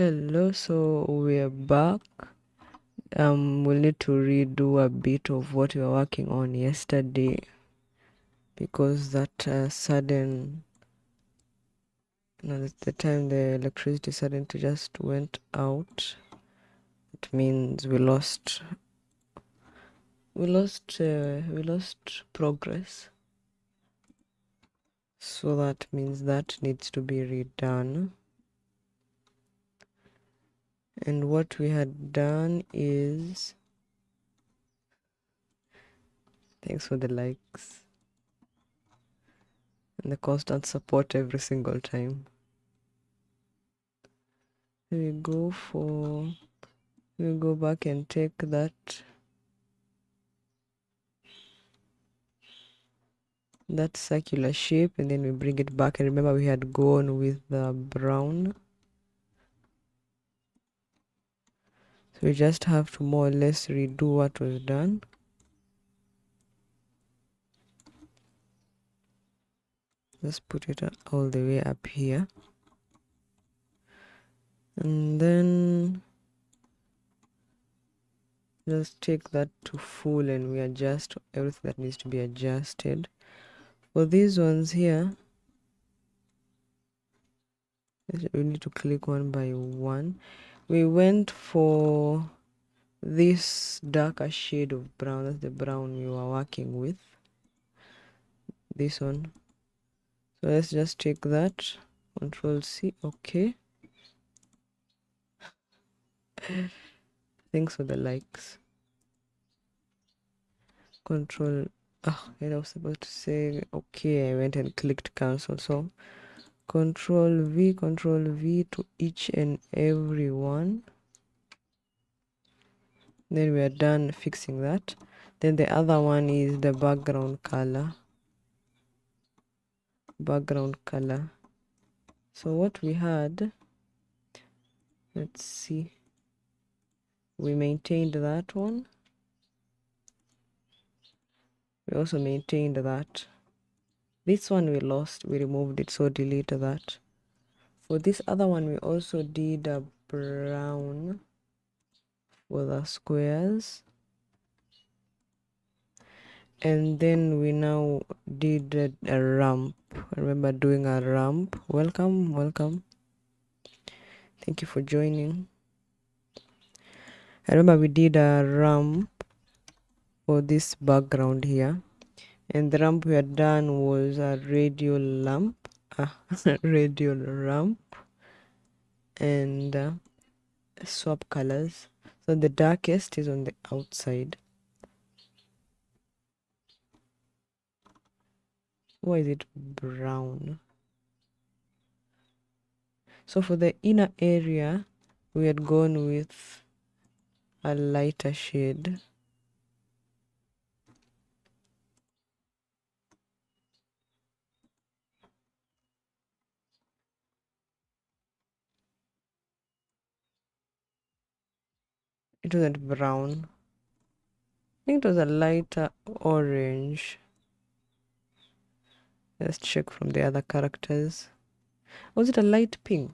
Hello, so we're back. We'll need to redo a bit of what we were working on yesterday because that sudden, the time the electricity suddenly just went out. It means we lost progress. So that means that needs to be redone. And what we had done is, thanks for the likes and the constant support every single time. We go back and take that circular shape, and then we bring it back. And remember, we had gone with the brown, so we just have to more or less redo what was done. Just put it all the way up here, and then just take that to full, and we adjust everything that needs to be adjusted. For these ones here, we need to click one by one. We went for this darker shade of brown. That's the brown we were working with. This one. So let's just take that, Control C, okay. Thanks for the likes. Control, and I was supposed to say okay, I went and clicked cancel. So Control V to each and every one. Then we are done fixing that. Then the other one is the background color. So what we had, let's see, we maintained that one. We also maintained that. This one we lost, we removed it, so delete that. For this other one, we also did a brown for the squares. And then we now did a ramp. Remember doing a ramp. Welcome. Thank you for joining. I remember we did a ramp for this background here. And the ramp we had done was a radial lamp. Radial ramp. And swap colors. So the darkest is on the outside. Why is it brown? So for the inner area, we had gone with a lighter shade. It wasn't brown. I think it was a lighter orange. Let's check from the other characters. Was it a light pink?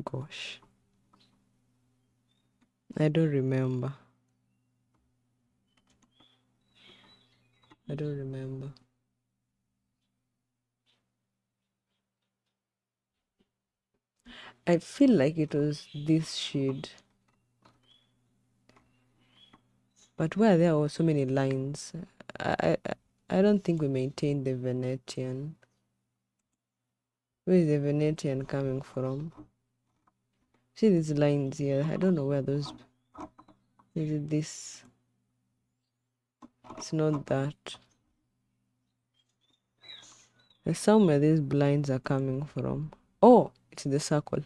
Gosh. I don't remember. I feel like it was this shade. But where there were so many lines, I don't think we maintained the Venetian. Where is the Venetian coming from? See these lines here? I don't know where those... Is it this? It's not that. There's somewhere these blinds are coming from. Oh, it's the circle.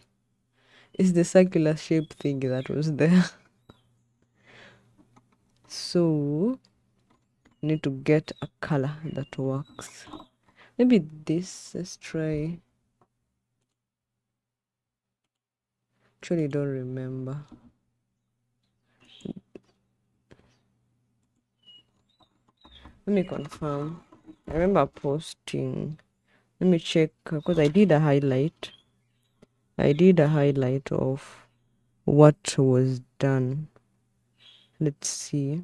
It's the circular shape thing that was there. So, need to get a color that works. Maybe this. Let's try. Actually, don't remember. Let me confirm. I remember posting. Let me check because I did a highlight. I did a highlight of what was done. Let's see.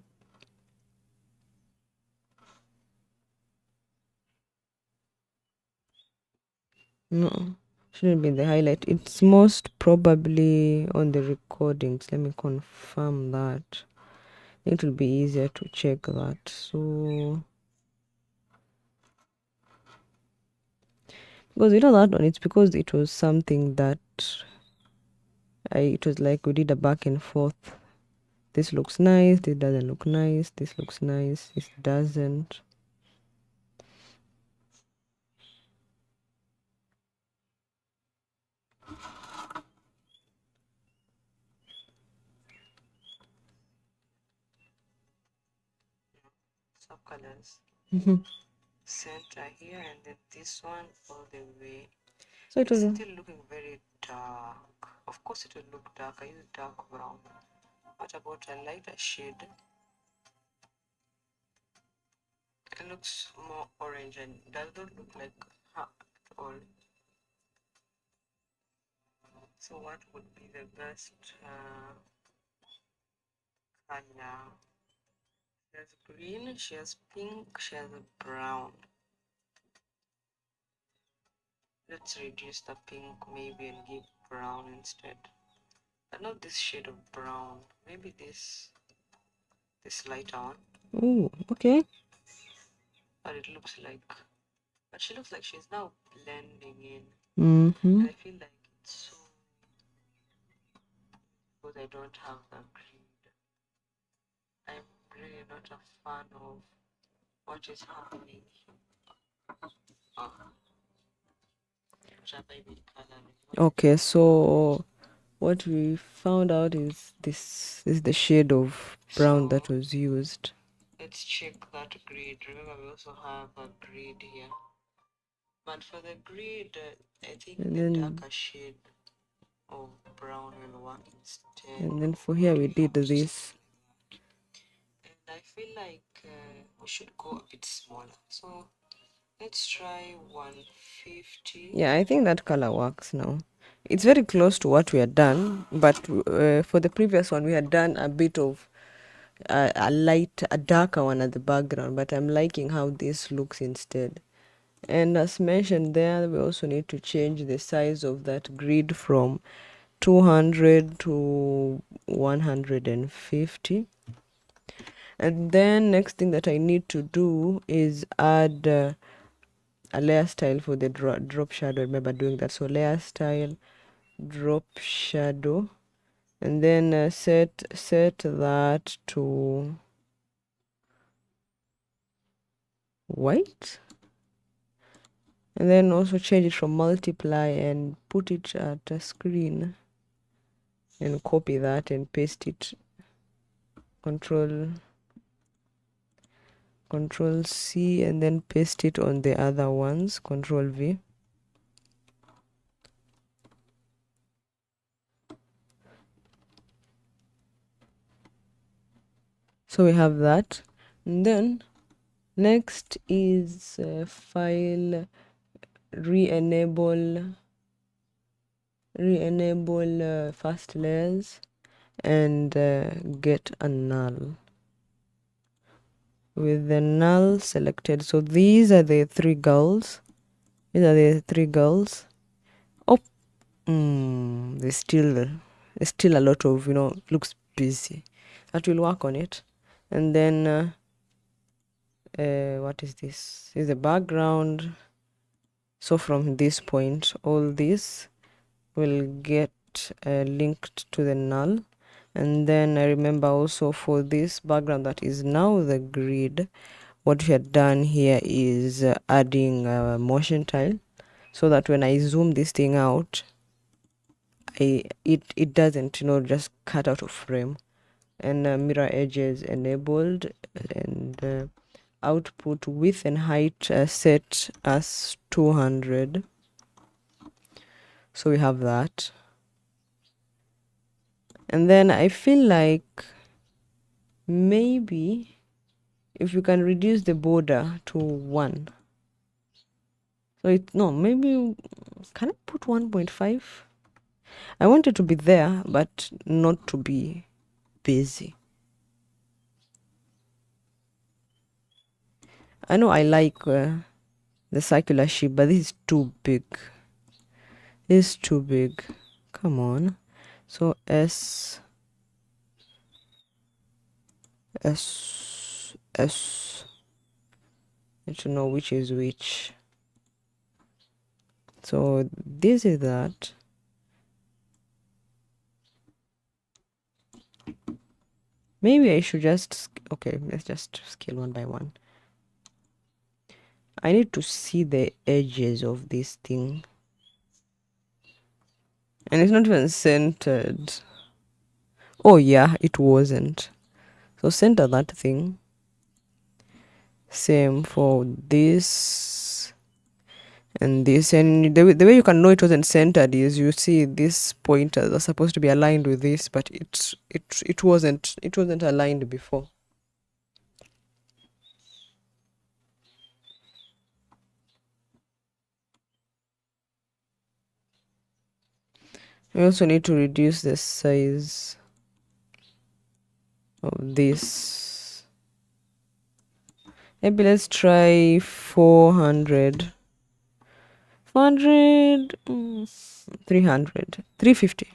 No, shouldn't be in the highlight. It's most probably on the recordings. Let me confirm that. It will be easier to check that. So, because you know that one, it's because it was something that it was like we did a back and forth. This looks nice, this doesn't look nice, this looks nice, this doesn't. Subcolors. Center here and then this one all the way. So it was still looking very dark. Of course it will look dark. I use dark brown. What about a lighter shade? It looks more orange and does not look like at all. So what would be the best color? She has green, she has pink, she has brown. Let's reduce the pink maybe and give brown instead. But not this shade of brown. Maybe this lighter one. Oh, okay. But it looks like, but she looks like she's now blending in. And I feel like it's so, because I don't have the grid. I'm really not a fan of what is happening here. Okay, so what we found out is this is the shade of brown that was used. Let's check that grid. Remember, we also have a grid here. But for the grid, I think the darker shade of brown will work instead. And then for here, we did this. And I feel like we should go a bit smaller. So let's try 150. Yeah, I think that color works now. It's very close to what we had done, but for the previous one, we had done a bit of a darker one at the background, but I'm liking how this looks instead. And as mentioned there, we also need to change the size of that grid from 200 to 150. And then next thing that I need to do is add a layer style for the drop shadow. I remember doing that. So layer style, drop shadow, and then set that to white. And then also change it from multiply and put it at a screen and copy that and paste it. Control C and then paste it on the other ones. Control V. So we have that. And then next is file re-enable fast layers and get a null with the null selected. So these are the three girls. Oh, there's still a lot of, looks busy. That will work on it. And then what is this? Is the background. So from this point, all this will get linked to the null. And then I remember also for this background that is now the grid, what we had done here is adding a motion tile, so that when I zoom this thing out, it doesn't just cut out of frame. And mirror edges enabled, and output width and height set as 200. So we have that. And then I feel like maybe if you can reduce the border to 1. So no, maybe can I put 1.5? I want it to be there, but not to be busy. I know I like the circular shape, but this is too big. This is too big. Come on. So S. I need to know which is which. So this is that. Maybe I should just, okay, let's just scale 1 by 1. I need to see the edges of this thing. And it's not even centered. Oh yeah, it wasn't. So center that thing. Same for this and this. And the way you can know it wasn't centered is you see these pointers are supposed to be aligned with this, but it wasn't aligned before. We also need to reduce the size of this. Maybe let's try 400. 400, 300, 350.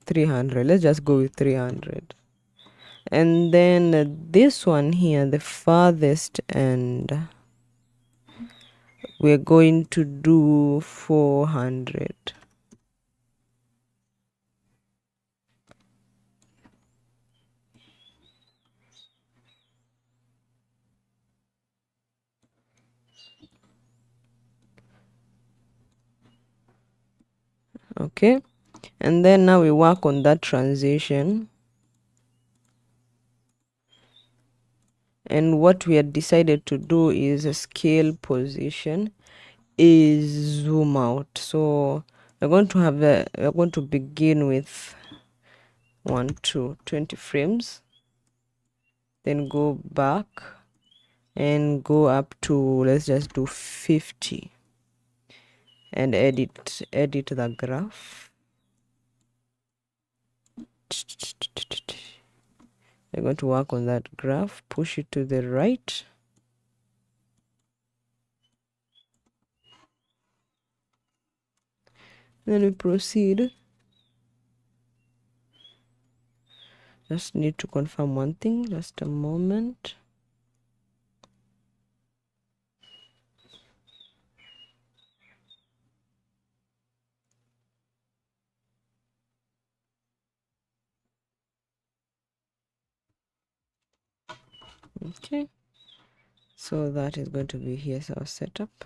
300. Let's just go with 300. And then this one here, the farthest end, we're going to do 400. Okay, and then now we work on that transition. And what we had decided to do is a scale position is zoom out. So we're going to begin with 1 to 20 frames, then go back and go up to, let's just do 50, and edit the graph. We're going to work on that graph, push it to the right. Then we proceed. Just need to confirm one thing, just a moment. Okay, so that is going to be, here's our setup.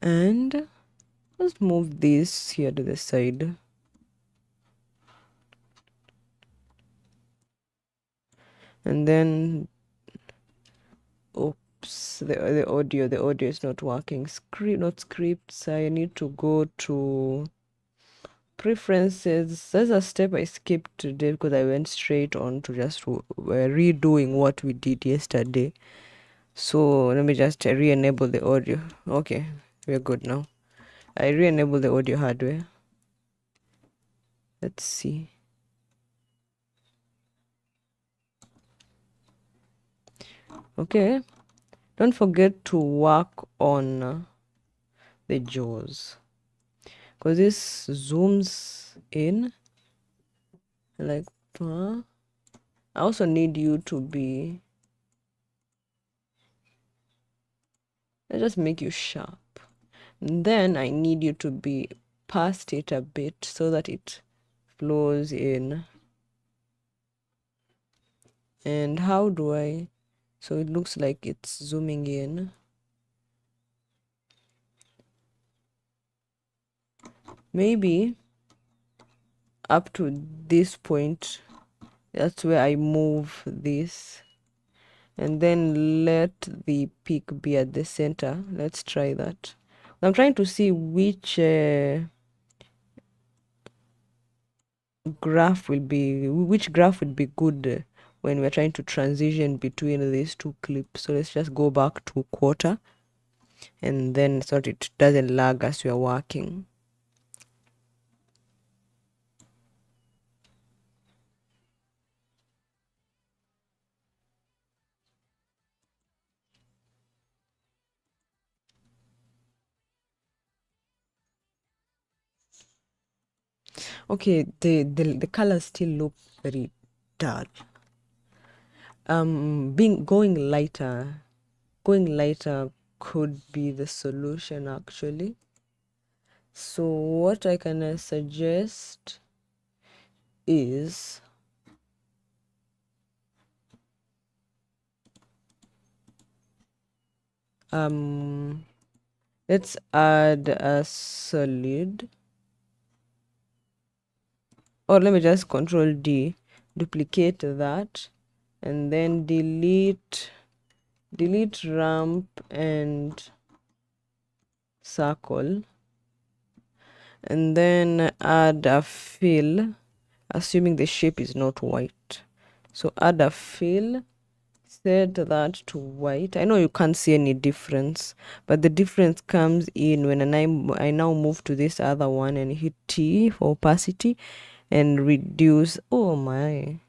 And let's move this here to the side. And then, oops, the audio is not working. Not scripts. I need to go to preferences. That's a step I skipped today because I went straight on to just redoing what we did yesterday. So let me just re-enable the audio. Okay, we're good now. I re-enable the audio hardware. Let's see. Okay, don't forget to work on the jaws, because this zooms in like I also need you to be, let's just make you sharp. And then I need you to be past it a bit so that it flows in. And how do I, so it looks like it's zooming in. Maybe up to this point, that's where I move this, and then let the peak be at the center. Let's try that. I'm trying to see which graph will be, which graph would be good when we're trying to transition between these two clips. So let's just go back to quarter, and then so that it doesn't lag as we are working. Okay, the colors still look very dull. Going lighter could be the solution actually. So what I can suggest is let's add a solid, or let me just Control D, duplicate that, and then delete ramp and circle, and then add a fill, assuming the shape is not white. So add a fill, set that to white. I know you can't see any difference, but the difference comes in when I now move to this other one and hit T for opacity and reduce. Oh my,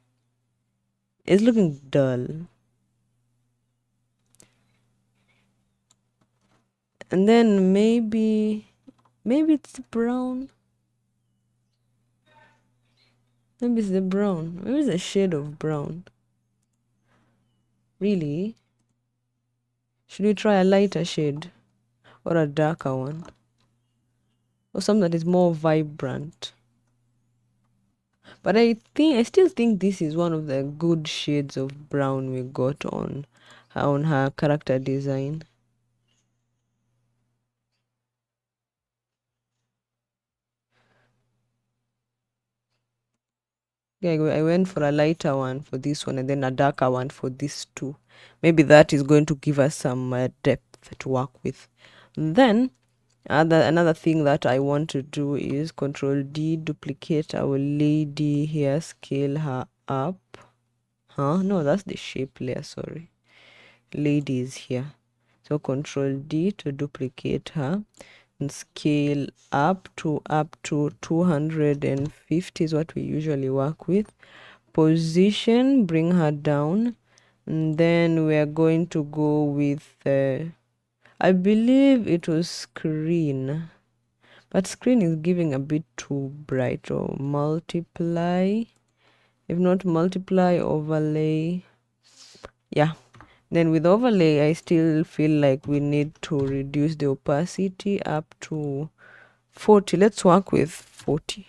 it's looking dull. And then maybe it's brown. Maybe it's the brown. Maybe it's a shade of brown. Really? Should we try a lighter shade or a darker one? Or something that is more vibrant? But I still think this is one of the good shades of brown we got on her character design. Yeah, I went for a lighter one for this one and then a darker one for this two. Maybe that is going to give us some depth to work with. And then another thing that I want to do is Control D, duplicate our lady here, scale her up. No, that's the shape layer, sorry. Lady is here. So Control D to duplicate her and scale up to 250 is what we usually work with. Position, bring her down, and then we are going to go with I believe it was screen, but screen is giving a bit too bright. Or multiply, if not multiply, overlay. Yeah, then with overlay I still feel like we need to reduce the opacity up to 40. Let's work with 40.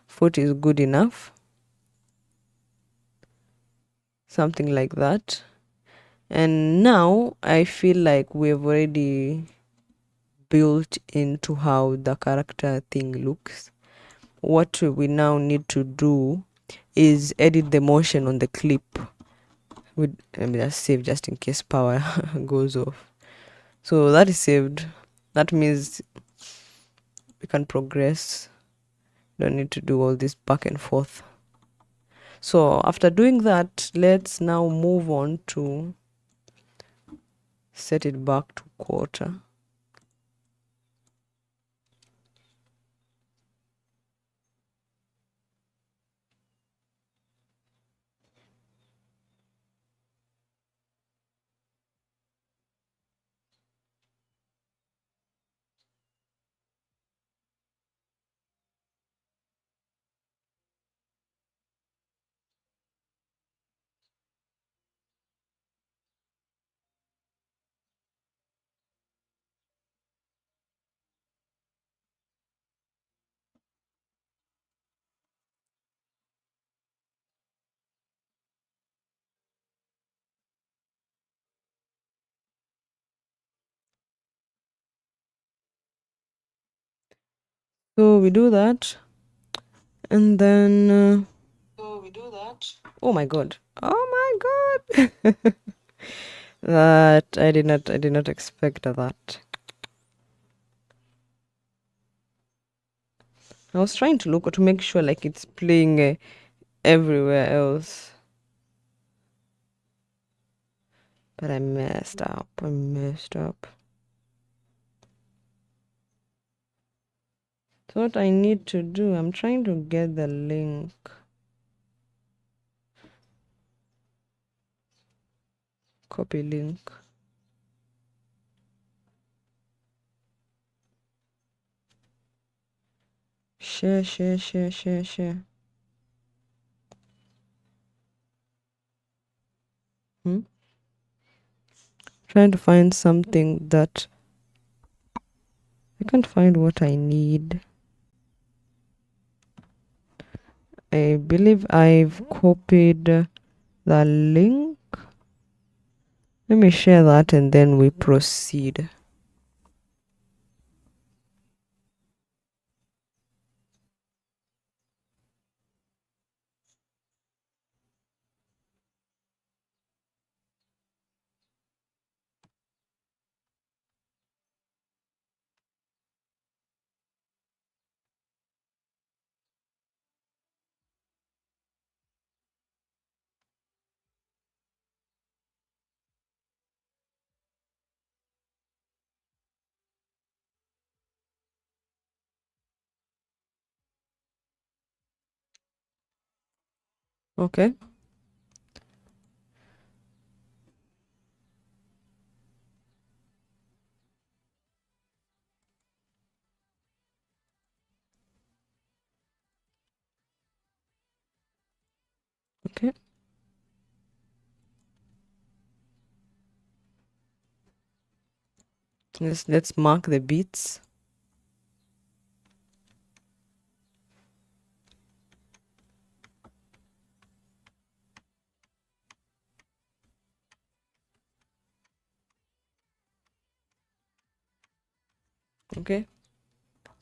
40 is good enough, something like that. And now I feel like we've already built into how the character thing looks. What we now need to do is edit the motion on the clip. Let me just save just in case power goes off. So that is saved. That means we can progress. Don't need to do all this back and forth. So after doing that, let's now move on to set it back to quarter. So we do that, and then oh my god, that I did not expect that. I was trying to look to make sure like it's playing everywhere else. But I messed up. So what I need to do, I'm trying to get the link. Copy link. Share. Trying to find something that I can't find what I need. I believe I've copied the link. Let me share that and then we proceed. Okay. Okay. Let's mark the beats. Okay.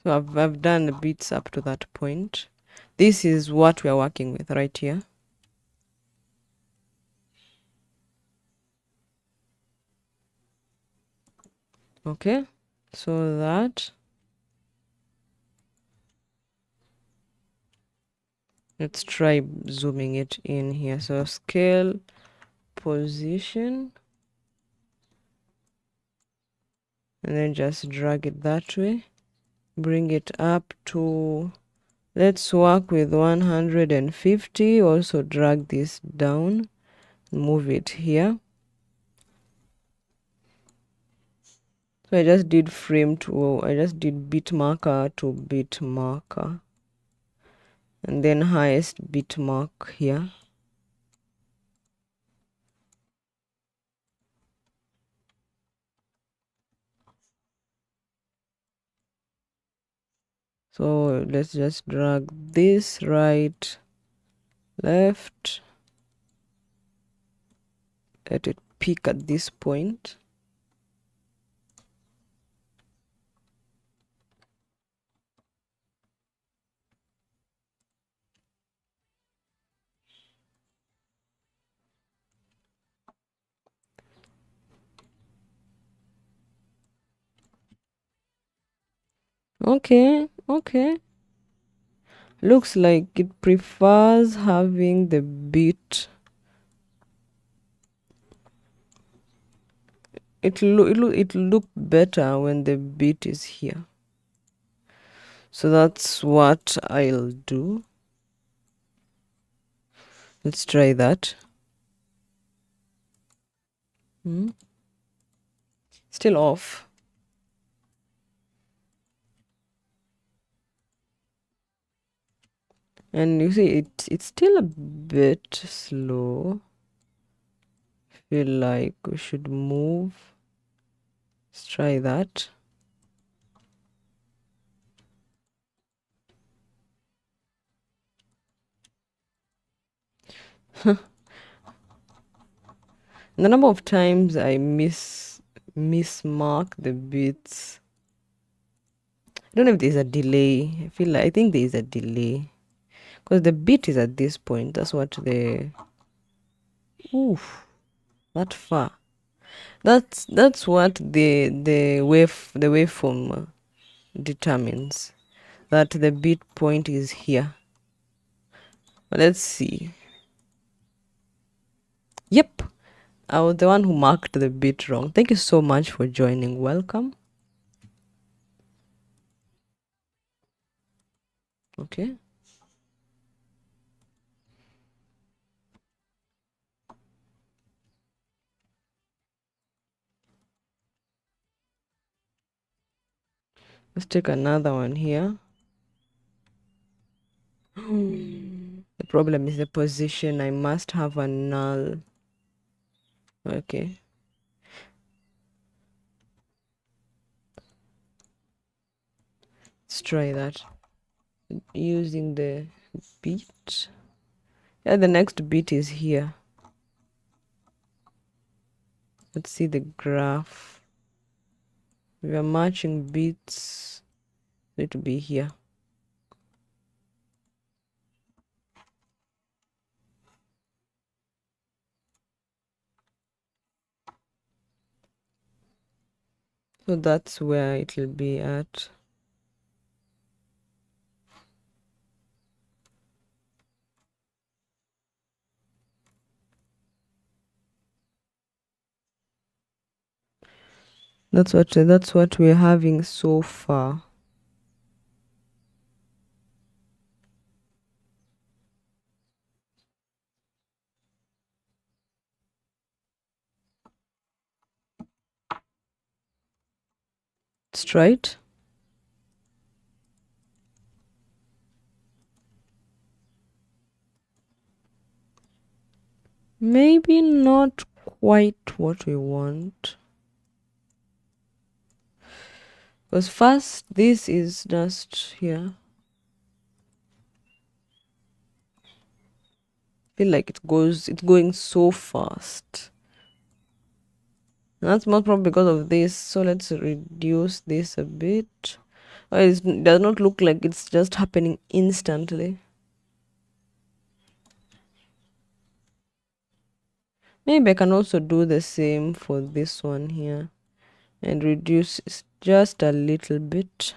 So I've done the beats up to that point. This is what we are working with right here. Okay. So that let's try zooming it in here. So scale, position, and then just drag it that way. Bring it up to, let's work with 150. Also drag this down, move it here. So I just did bit marker to bit marker, and then highest bit mark here. So let's just drag this right, left, let it peak at this point. Okay. Looks like it prefers having the beat. It look better when the beat is here. So that's what I'll do. Let's try that. Still off. And you see it's still a bit slow. Feel like we should move. Let's try that. The number of times I mismark the beats. I don't know if there's a delay. I think there is a delay. Because the beat is at this point. That's what that far. That's what the waveform determines. that the beat point is here. But let's see. Yep, I was the one who marked the beat wrong. Thank you so much for joining. Welcome. Okay. Let's take another one here. The problem is the position. I must have a null. Okay. Let's try that. Using the beat. Yeah, the next beat is here. Let's see the graph. We are matching beats. Need to be here. So that's where it will be at. That's what we're having so far. Let's try it. Maybe not quite what we want. Because first, this is just here. I feel like it's going so fast. And that's most probably because of this. So let's reduce this a bit. It does not look like it's just happening instantly. Maybe I can also do the same for this one here and reduce just a little bit.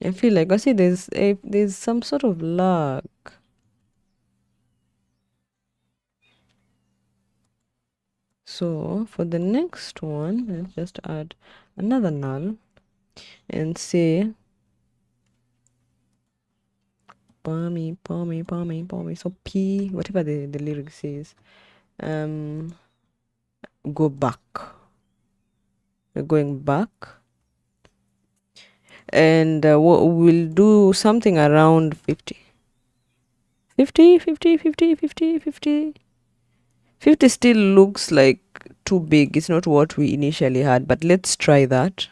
I feel like there's some sort of lag. So for the next one, let's just add another null and say pommy. So P, whatever the lyric says, go back. We're going back. And we'll do something around 50. 50, 50, 50, 50, 50. 50 still looks like too big. It's not what we initially had, but let's try that.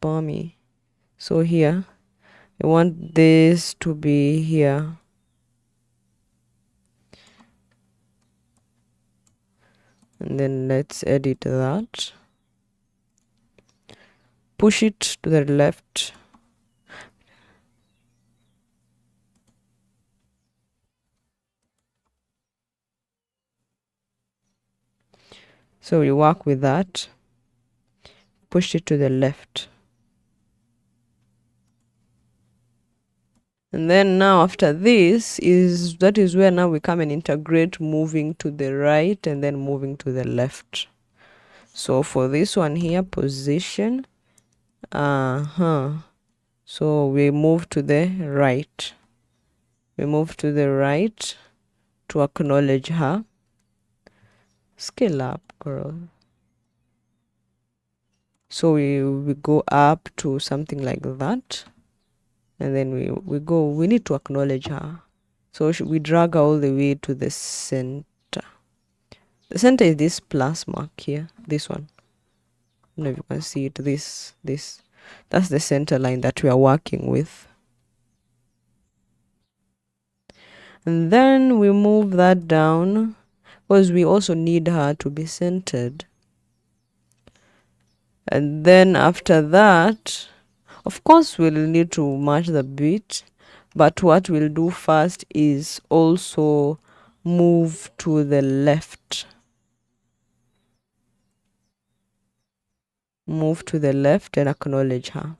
Pommy. So here, I want this to be here. And then let's edit that. Push it to the left. So we work with that. Push it to the left. And then now after this that is where now we come and integrate moving to the right and then moving to the left. So for this one here, position, so we move to the right. We move to the right to acknowledge her. Scale up, girl. So we go up to something like that. And then we need to acknowledge her. So we drag her all the way to the center. The center is this plus mark here, this one. I don't know if you can see it, this. That's the center line that we are working with. And then we move that down because we also need her to be centered. And then after that, of course, we'll need to match the beat. But what we'll do first is also move to the left. Move to the left and acknowledge her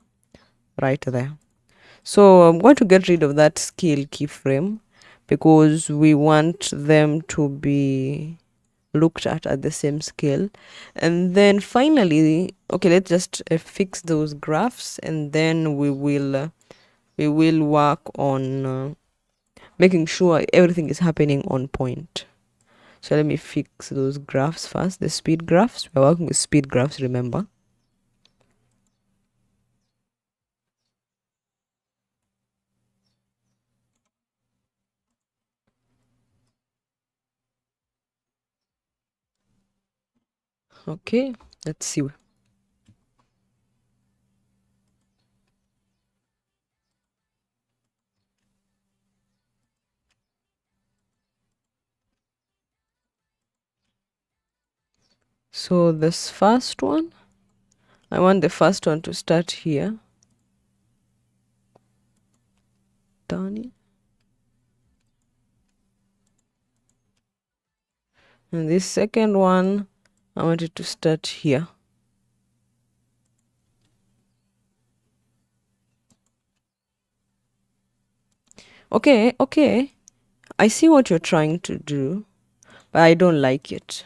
right there. So I'm going to get rid of that scale keyframe because we want them to be looked at the same scale. And then finally, okay, let's just fix those graphs, and then we will work on making sure everything is happening on point. So let me fix those graphs first. The speed graphs, we're working with speed graphs, remember. Okay, let's see. So this first one, I want the first one to start here. Done. And this second one, I want it to start here. Okay, okay. I see what you're trying to do, but I don't like it.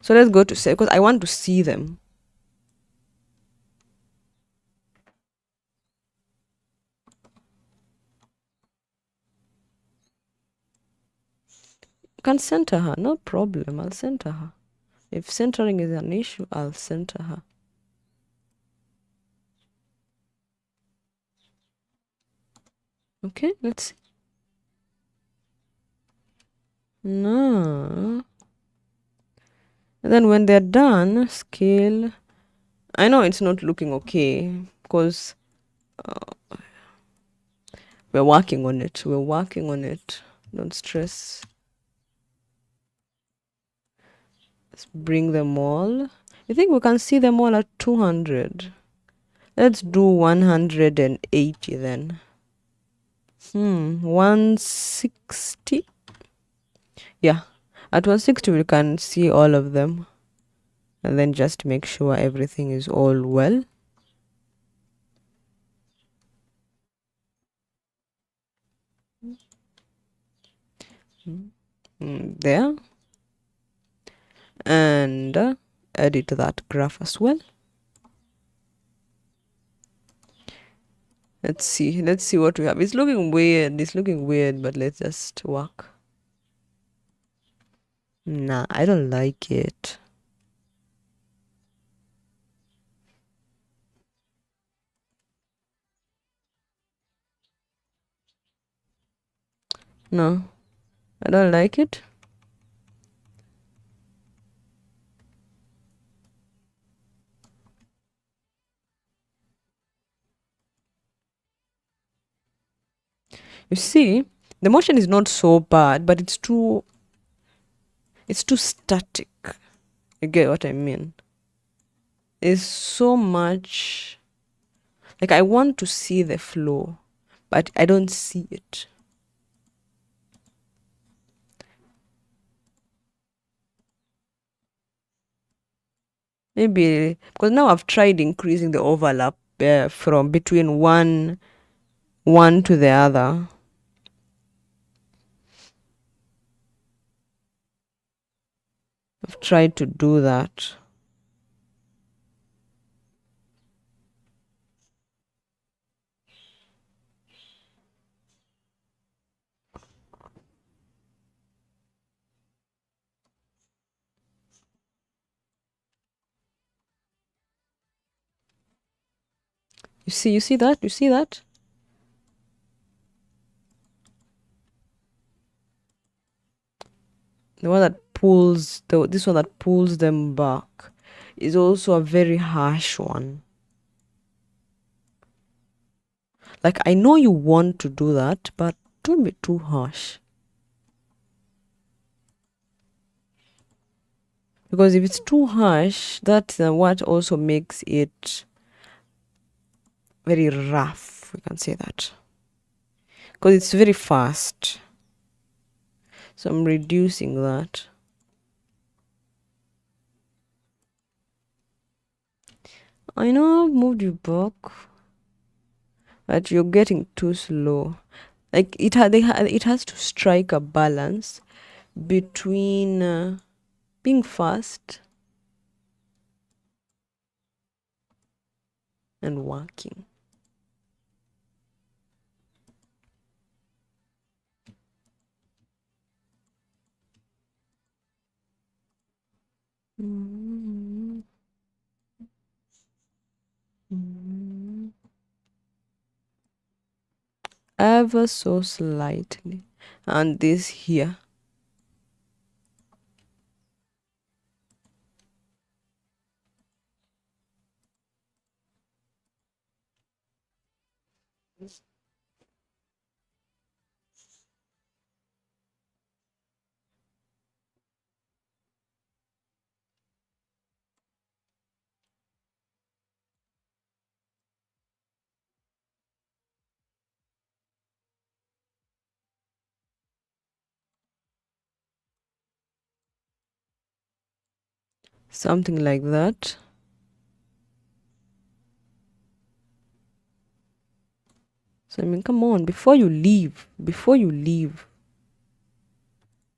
So let's go to say, because I want to see them. You can center her, no problem. I'll center her. If centering is an issue, I'll center her. Okay, let's see. No. And then when they're done, scale. I know it's not looking okay because we're working on it. We're working on it. Don't stress. Let's bring them all. I think we can see them all at 200. Let's do 180 then. 160. Yeah, at 160 we can see all of them. And then just make sure everything is all well. There. And edit that graph as well. Let's see what we have. It's looking weird, but let's just work. Nah, I don't like it. No, I don't like it. You see, the motion is not so bad, but it's too static. You get what I mean? There's so much, like, I want to see the flow, but I don't see it. Maybe because now I've tried increasing the overlap from between one to the other. I've tried to do that. You see that? You see that? The one that pulls this one that pulls them back is also a very harsh one. Like, I know you want to do that, but don't be too harsh. because if it's too harsh, that's what also makes it very rough, we can say that, because it's very fast. So I'm reducing that. I know I've moved you back, but you're getting too slow. Like it has to strike a balance between being fast and working. Mm-hmm. Mm-hmm. Ever so slightly, and this here. Something like that. So I mean, come on, before you leave,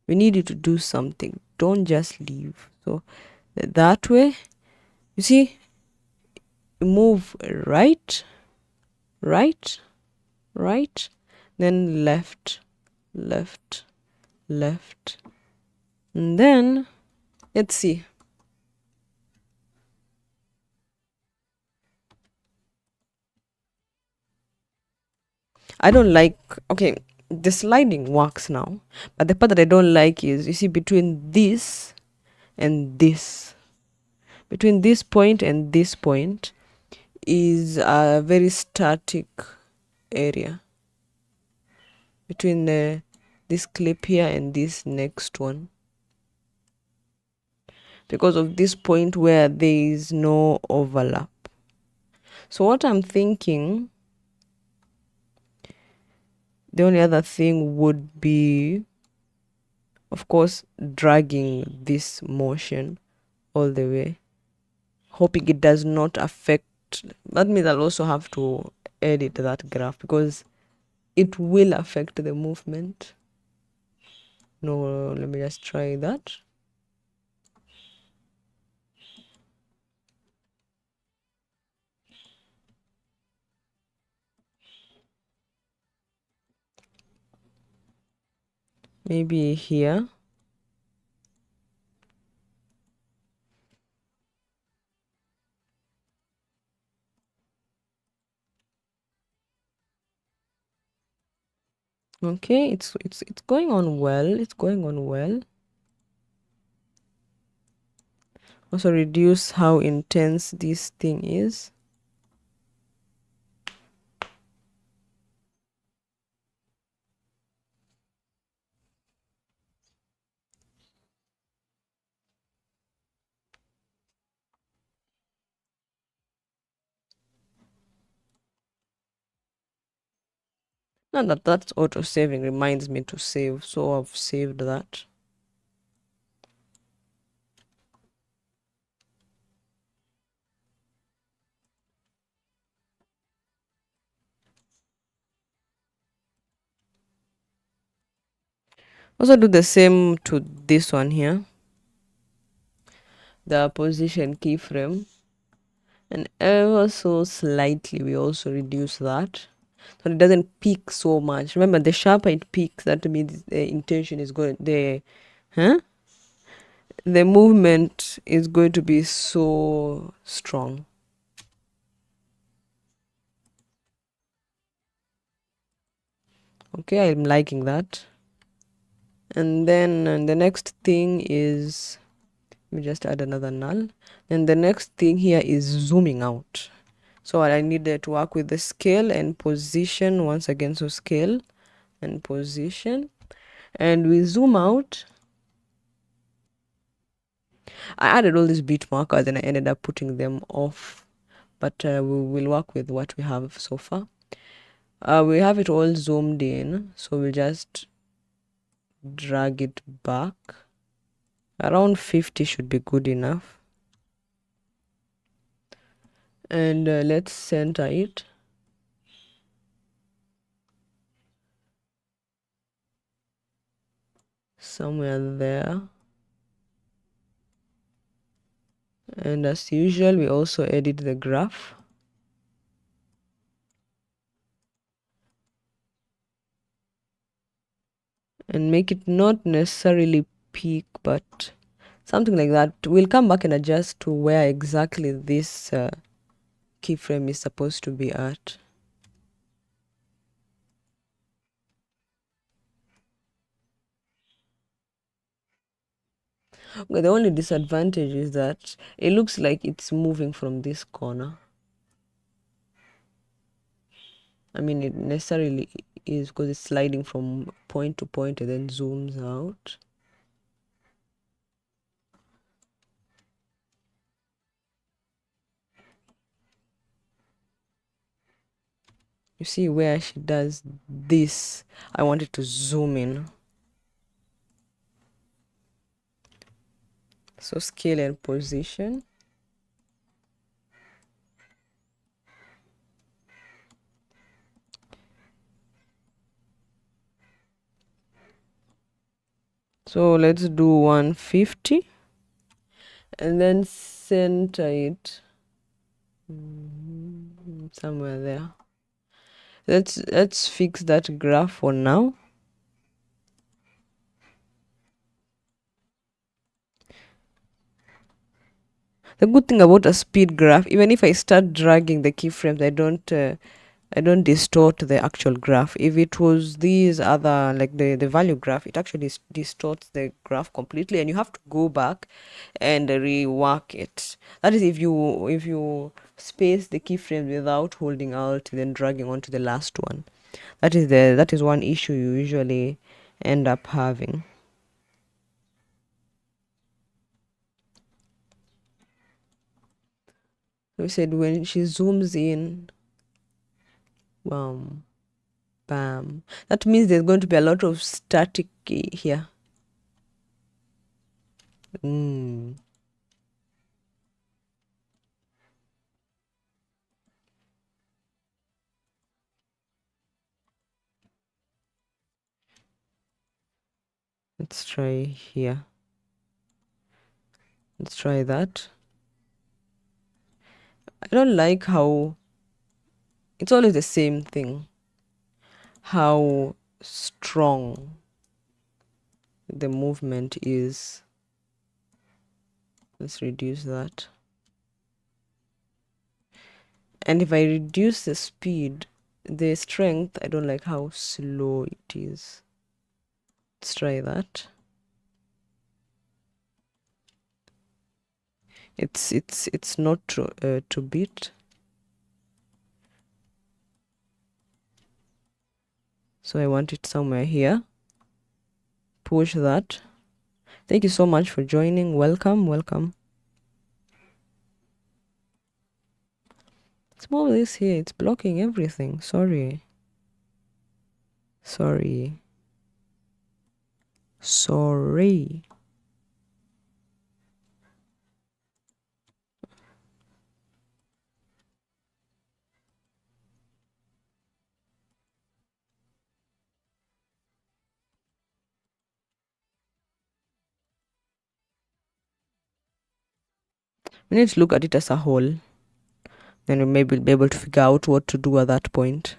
we need you to do something. Don't just leave. So that way, you see, move right, right, right, then left, left, left, and then let's see. I don't like, okay, the sliding works now, but the part that I don't like is, you see, between this and this, between this point and this point is a very static area between this clip here and this next one, because of this point where there is no overlap. So what I'm thinking, the only other thing would be, of course, dragging this motion all the way, hoping it does not affect. That means I'll also have to edit that graph because it will affect the movement. No, let me just try that. Maybe here. Okay, it's going on well. It's going on well. Also reduce how intense this thing is. Now that's auto saving reminds me to save, so I've saved that. Also do the same to this one here, the position keyframe, and ever so slightly we also reduce that so it doesn't peak so much. Remember, the sharper it peaks, that means the intention is going, the movement is going to be so strong. Okay, I'm liking that. And then the next thing is, let me just add another null. And the next thing here is zooming out. So I needed to work with the scale and position once again. So scale and position, and we zoom out. I added all these beat markers and I ended up putting them off, but we will work with what we have so far. We have it all zoomed in, so we'll just drag it back. Around 50 should be good enough. And let's center it. Somewhere there. And as usual, we also edit the graph. And make it not necessarily peak, but something like that. We'll come back and adjust to where exactly this keyframe is supposed to be at. Okay, the only disadvantage is that it looks like it's moving from this corner. I mean, it necessarily is because it's sliding from point to point and then zooms out. You see where she does this, I want it to zoom in. So scale and position. So let's do 150 and then center it somewhere there. Let's fix that graph for now. The good thing about a speed graph, even if I start dragging the keyframes, I don't distort the actual graph. If it was these other, like the value graph, it actually distorts the graph completely, and you have to go back and rework it. That is if you space the keyframes without holding Alt, then dragging on to the last one. That is one issue you usually end up having. We said when she zooms in, bam, bam. That means there's going to be a lot of static here. Let's try here. Let's try that. I don't like how it's always the same thing. How strong the movement is. Let's reduce that. And if I reduce the speed, the strength, I don't like how slow it is. Let's try that. It's not to beat. So I want it somewhere here. Push that. Thank you so much for joining. Welcome. Let's move this here. It's blocking everything. Sorry. We need to look at it as a whole. Then we may be able to figure out what to do at that point.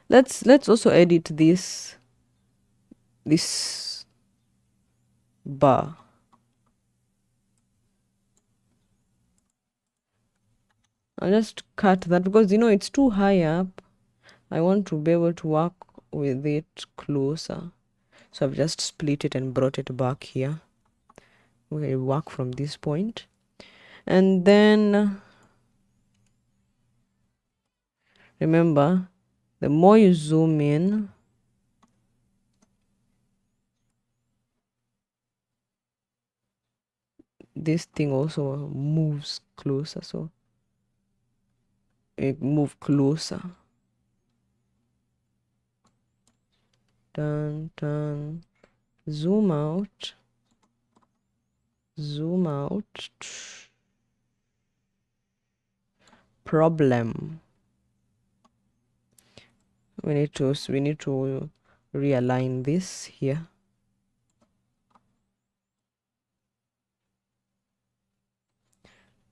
Let's also edit this bar. I'll just cut that because it's too high up. I want to be able to work with it closer. So I've just split it and brought it back here. We'll work from this point. And then remember The more you zoom in, this thing also moves closer, so it move closer. Dun, dun. Zoom out. Zoom out. Problem. We need to realign this here.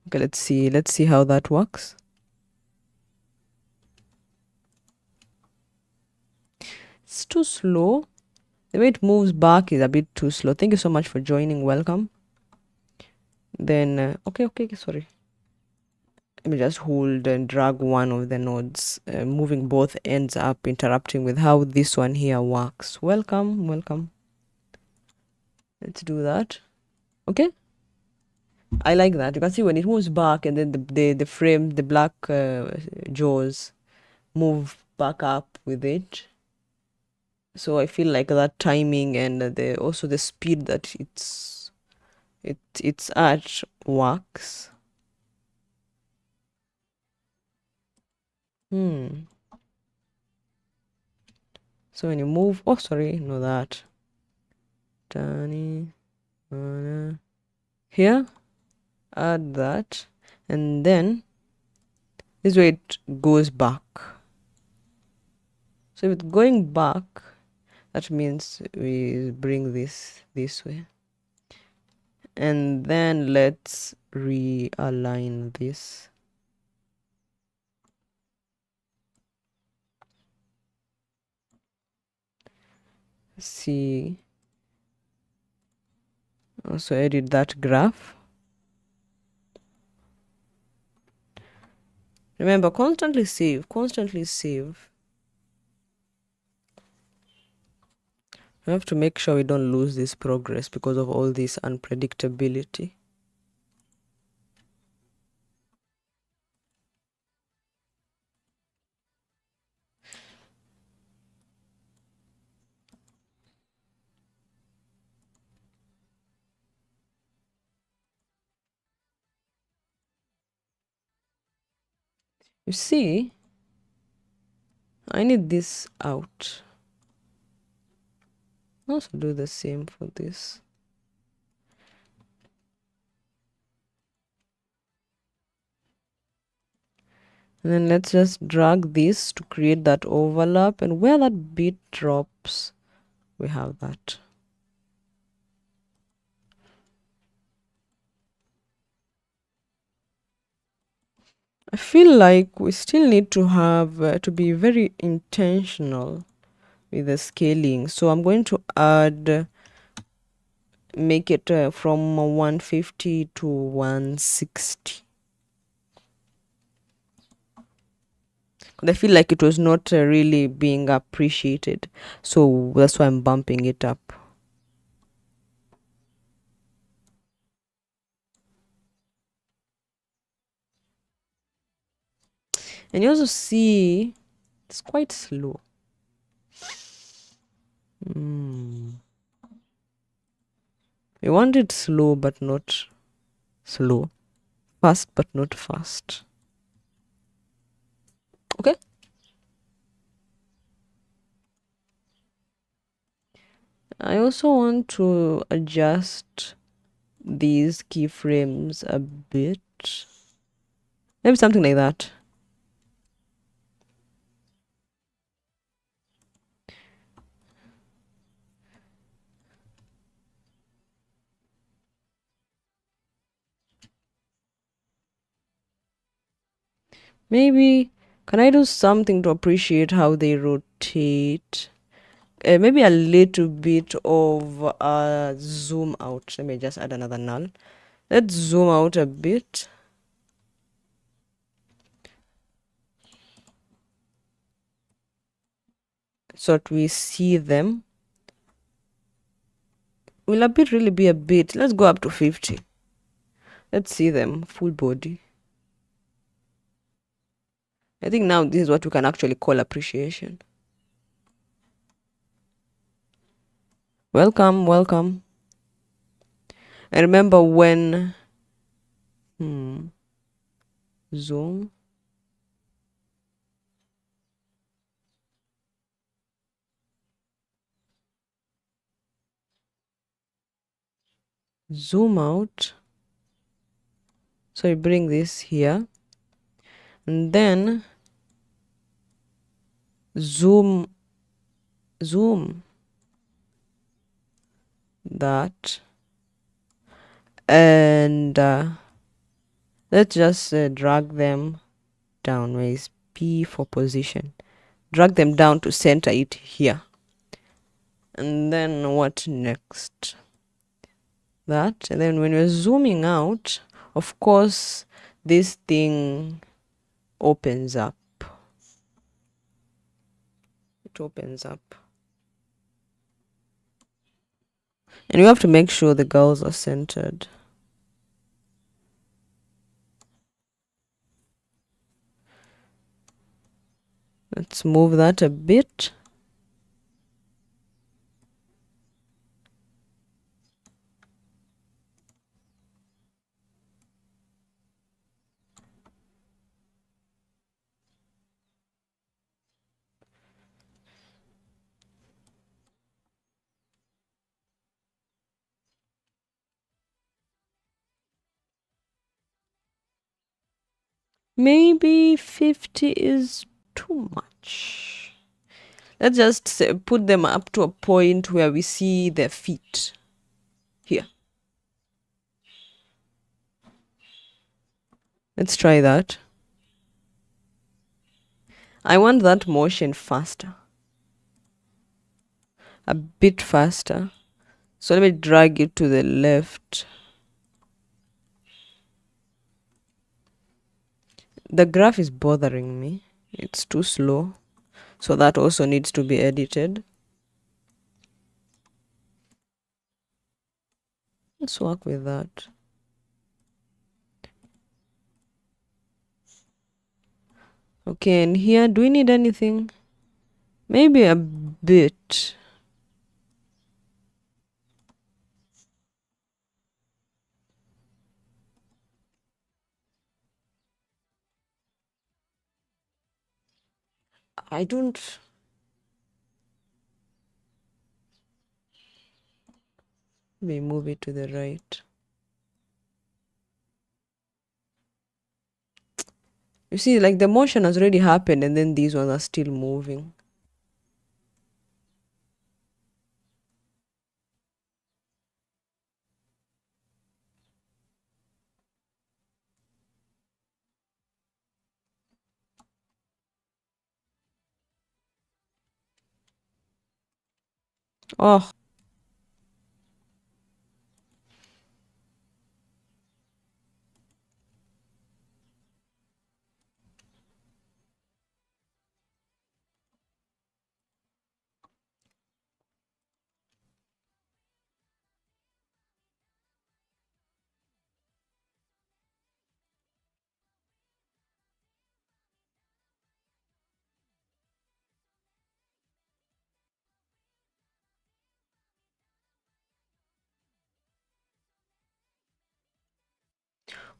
Okay, let's see how that works. It's too slow. The way it moves back is a bit too slow. Thank you so much for joining. Welcome. Then okay, sorry. Let me just hold and drag one of the nodes, moving both ends up, interrupting with how this one here works. Welcome. Let's do that. Okay, I like that. You can see when it moves back, and then the frame, the black jaws move back up with it. So I feel like that timing and also the speed that it's at works. So when you move, oh sorry, no that. Here, add that, and then this way it goes back. So with going back, that means we bring this way, and then let's realign this. See, also edit that graph. Remember, constantly save. We have to make sure we don't lose this progress because of all this unpredictability. You see, I need this out. Also do the same for this. And then let's just drag this to create that overlap, and where that bit drops, we have that. I feel like we still need to have to be very intentional with the scaling. So I'm going to add, make it from 150 to 160. I feel like it was not really being appreciated, so that's why I'm bumping it up. And you also see it's quite slow. We want it slow but not slow, fast but not fast. Okay, I also want to adjust these keyframes a bit, maybe something like that. Maybe can I do something to appreciate how they rotate? Maybe a little bit of zoom out. Let me just add another null. Let's zoom out a bit. So that we see them. Will a bit really be a bit? Let's go up to 50. Let's see them full body. I think now this is what we can actually call appreciation. Welcome, welcome. I remember when zoom zoom out. So you bring this here and then zoom that, and let's just drag them down. Where is P for position? Drag them down to center it here. And then what next? That, and then when we're zooming out, of course this thing opens up. It opens up. And you have to make sure the girls are centered. Let's move that a bit. Maybe 50 is too much. Let's just put them up to a point where we see their feet here. Let's try that. I want that motion faster, a bit faster. So let me drag it to the left. The graph is bothering me. It's too slow. So that also needs to be edited. Let's work with that. Okay, and here, do we need anything? Maybe a bit. I don't... Let me move it to the right. You see, like the motion has already happened and then these ones are still moving. Oh,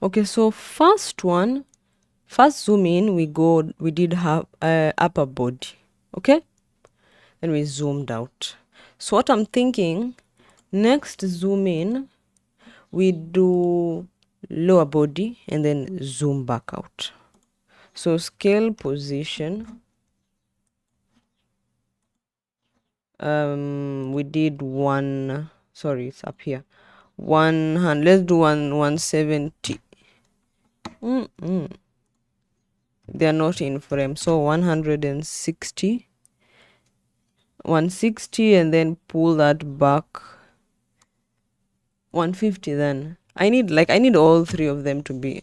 okay, so first zoom in, we did have upper body, okay? Then we zoomed out. So what I'm thinking, next zoom in, we do lower body and then zoom back out. So scale position, we did it's up here, 100. Let's do 170. They're not in frame, so 160, 160, and then pull that back 150. Then I need all three of them to be...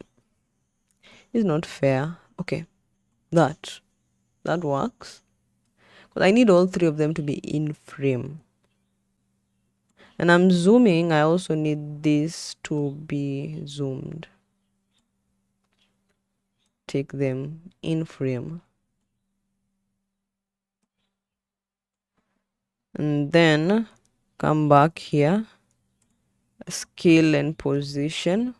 It's not fair. Okay, that works, but I need all three of them to be in frame. And I'm zooming, I also need this to be zoomed. take them in frame. And then come back here, scale and position.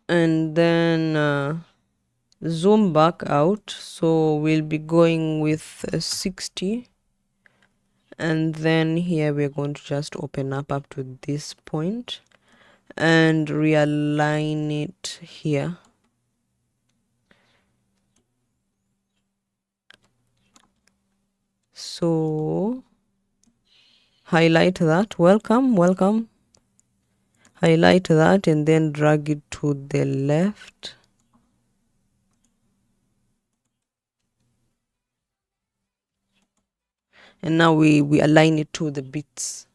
And then zoom back out. So we'll be going with 60. And then here we're going to just open up to this point and realign it here. So highlight that, welcome, highlight that, and then drag it to the left. And now we align it to the bits.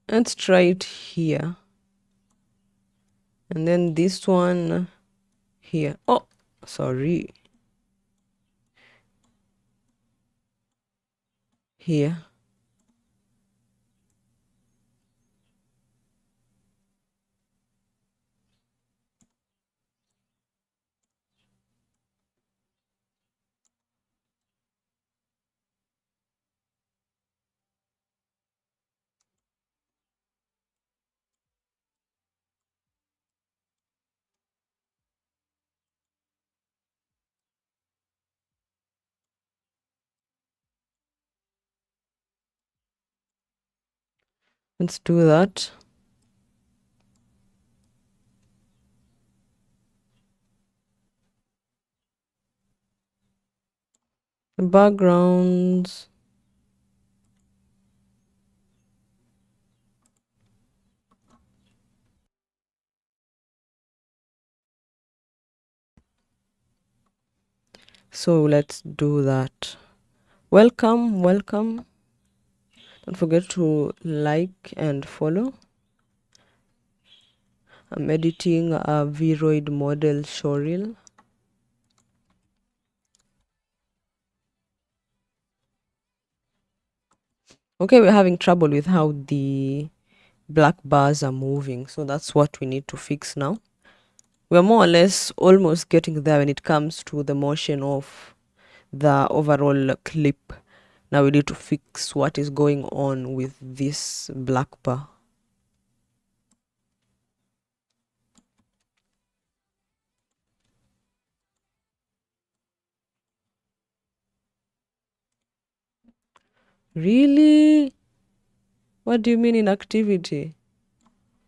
Let's try it here, and then this one here. Oh, sorry, here. Let's do that. The backgrounds. So let's do that. Welcome. Don't forget to like and follow. I'm editing a Vroid model showreel. Okay, we're having trouble with how the black bars are moving, so that's what we need to fix now. We're more or less almost getting there when it comes to the motion of the overall clip. Now we need to fix what is going on with this black bar. Really? What do you mean inactivity?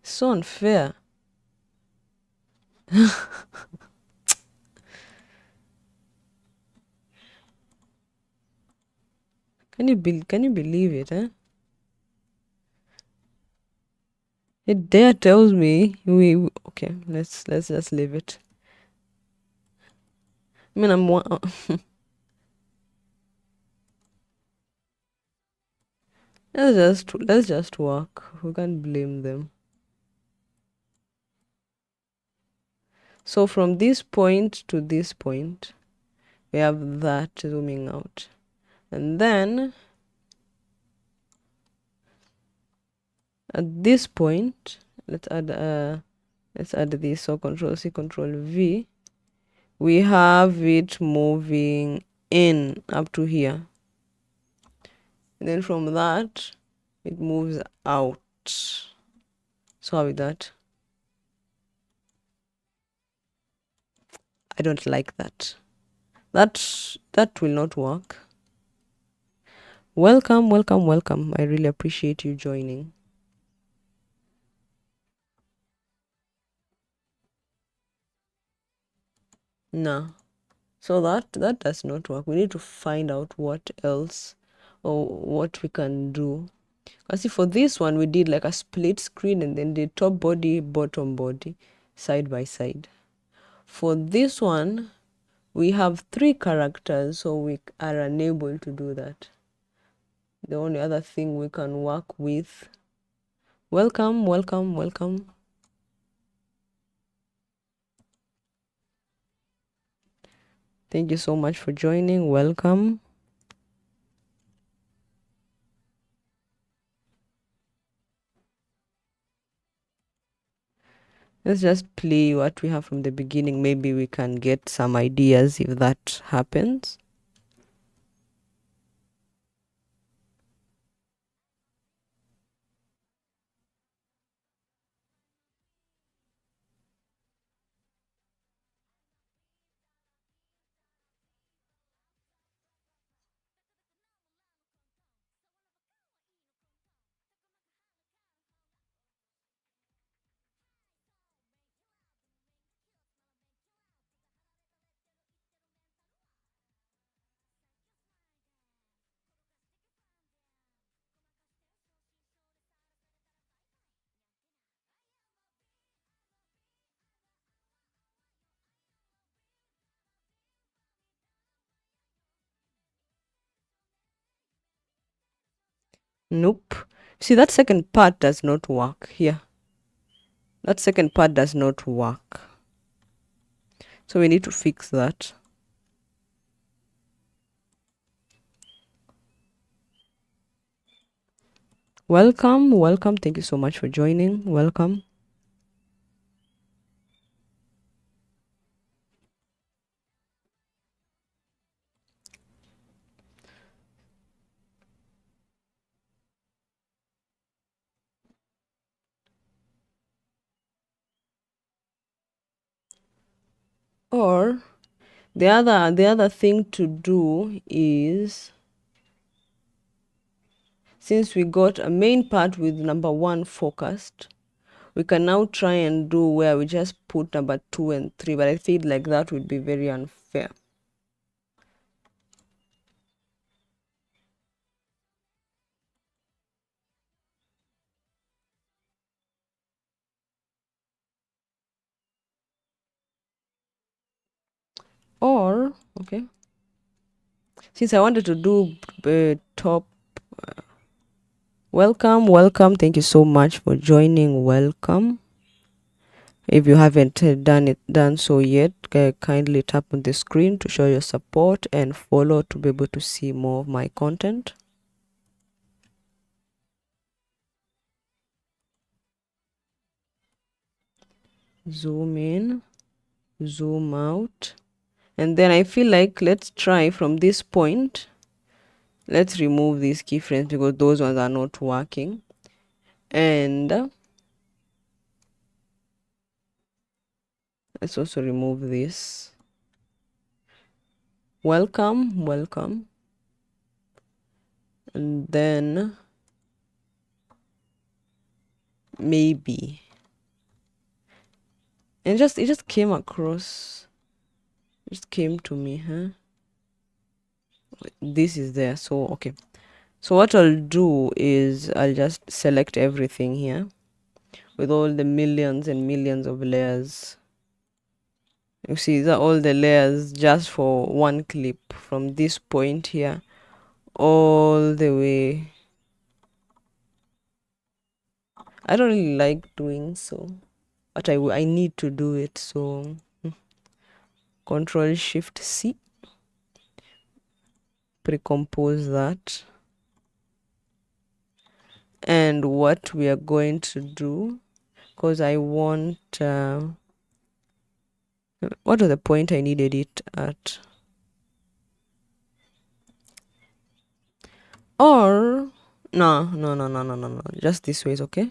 So unfair. Can you believe it, eh? It there tells me okay, let's just leave it. I mean, let's just work. We can't blame them. So from this point to this point, we have that zooming out, and then at this point, let's add this. So Control C, Control V. We have it moving in up to here, and then from that it moves out. So how is that? I don't like that. That will not work. Welcome. I really appreciate you joining. No. So that does not work. We need to find out what else or what we can do. I see for this one we did like a split screen and then the top body, bottom body, side by side. For this one, we have 3 characters, so we are unable to do that. The only other thing we can work with. Welcome, welcome, welcome. Thank you so much for joining. Welcome. Let's just play what we have from the beginning. Maybe we can get some ideas if that happens. Nope. See, that second part does not work here. That second part does not work. So we need to fix that. Welcome, welcome. Thank you so much for joining. Welcome. Or the other thing to do is, since we got a main part with number 1 focused, we can now try and do where we just put number 2 and 3, but I feel like that would be very unfair. Or, okay, since I wanted to do top, welcome, welcome. Thank you so much for joining. Welcome. If you haven't done so yet, kindly tap on the screen to show your support and follow to be able to see more of my content. Zoom in, zoom out, and then I feel like let's try from this point. Let's remove these keyframes because those ones are not working, and let's also remove this. Welcome, welcome, and then maybe, and it just came across, just came to me, huh? This is there, so okay. So what I'll do is I'll just select everything here with all the millions and millions of layers. You see, these are all the layers just for one clip from this point here all the way. I don't really like doing so, but I need to do it, so Control Shift C, pre-compose that. And what we are going to do, because I want what was the point I needed it at? Or no, just this way is okay.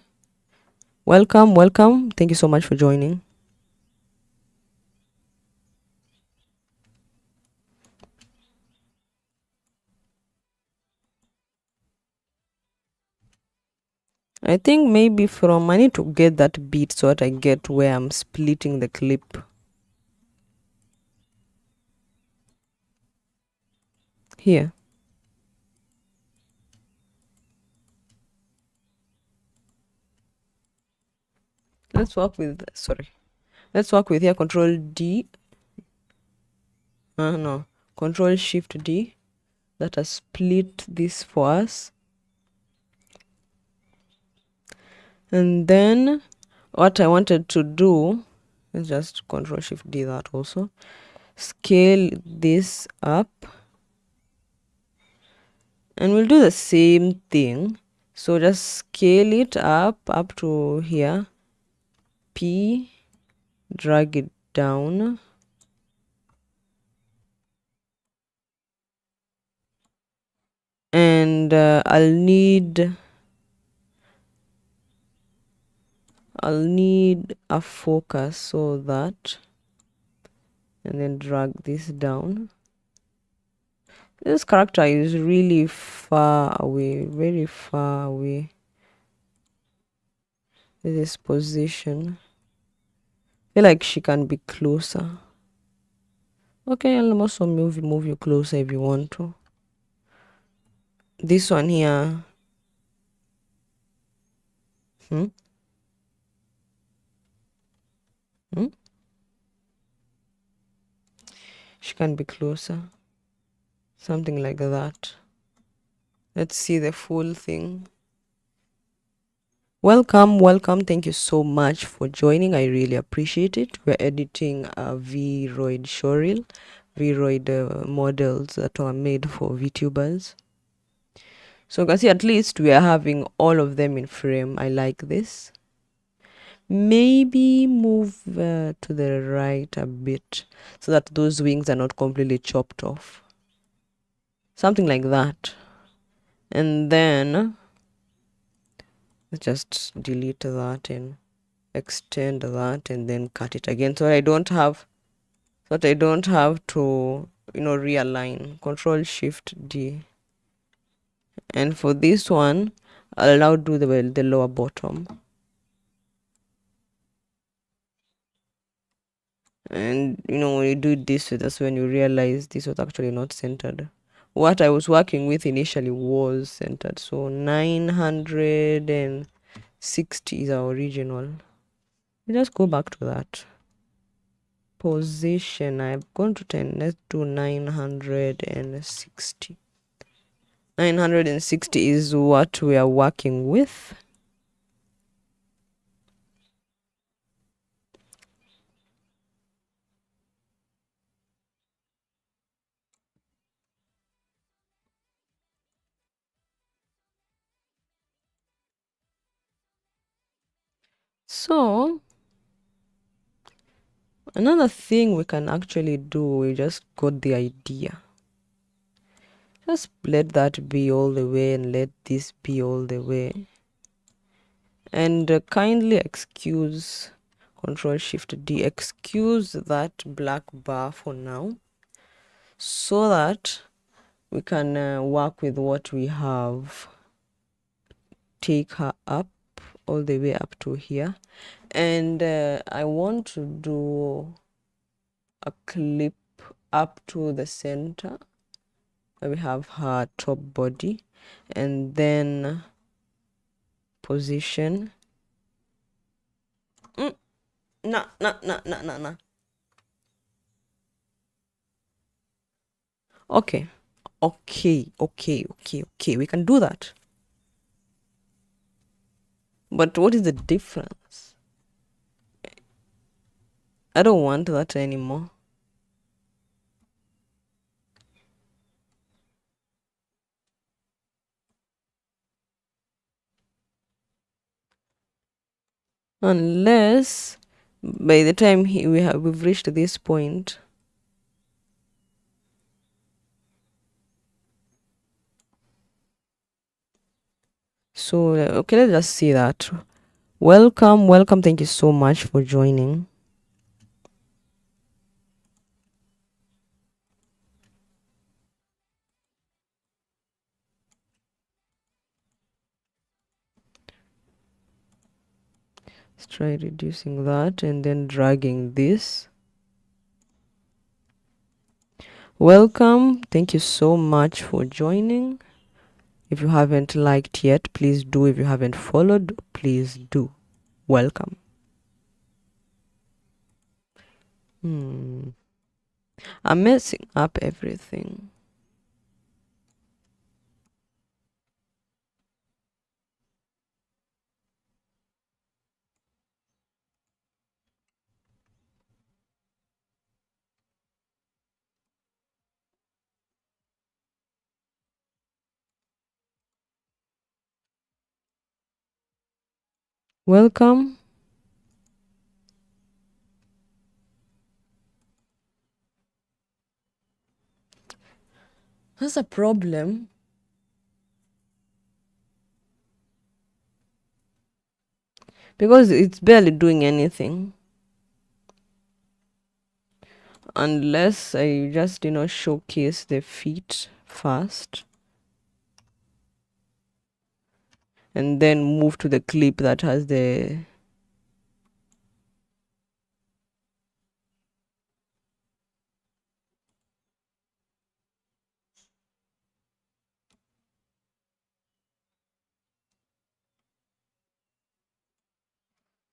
Welcome, welcome. Thank you so much for joining. I think maybe I need to get that beat so that I get where I'm splitting the clip. here. Let's work with, sorry, let's work with here, Control D. No, Control Shift D. That has split this for us. And then what I wanted to do is just Control Shift D that also. Scale this up. And we'll do the same thing. So just scale it up to here. P, drag it down. And I'll need a focus, so that, and then drag this down. This character is really far away, very far away. This position, I feel like she can be closer. Okay, I'll also move you closer if you want to. This one here, hmm? She can be closer, something like that. Let's see the full thing. Welcome, thank you so much for joining. I really appreciate it. We're editing a Vroid showreel, Vroid models that are made for VTubers. So you can see at least we are having all of them in frame. I like this. Maybe move to the right a bit so that those wings are not completely chopped off, something like that. And then let's just delete that and extend that and then cut it again, so I don't have to, realign. Control Shift D. And for this one, I'll now do the lower bottom. And when you do this, that's when you realize this was actually not centered. What I was working with initially was centered. So 960 is our original. Just go back to that position. I've gone to 10. Let's do 960. 960 is what we are working with. So another thing we can actually do, we just got the idea. Just let that be all the way and let this be all the way. And kindly excuse, Control Shift D, excuse that black bar for now, so that we can work with what we have. Take her up all the way up to here. And I want to do a clip up to the center where we have her top body, and then position. No. Okay, we can do that. But what is the difference? I don't want that anymore. Unless by the time we've reached this point, so okay, let's just see that. Welcome, thank you so much for joining. Let's try reducing that and then dragging this. Welcome. Thank you so much for joining. If you haven't liked yet, please do. If you haven't followed, please do. Welcome. I'm messing up everything. Welcome. That's a problem. Because it's barely doing anything. Unless I just, showcase the feet first. And then move to the clip that has the...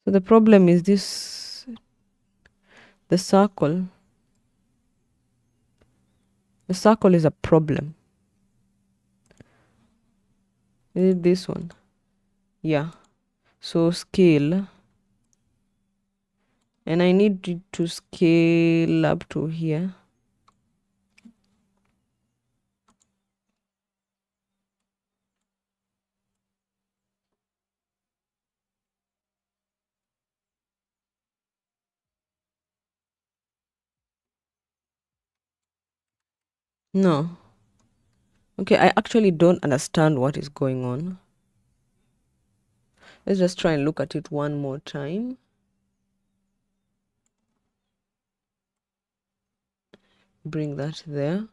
So the problem is this, the circle. The circle is a problem. Is it this one? Yeah. So scale. And I need it to scale up to here. No. Okay, I actually don't understand what is going on. Let's just try and look at it one more time. Bring that there.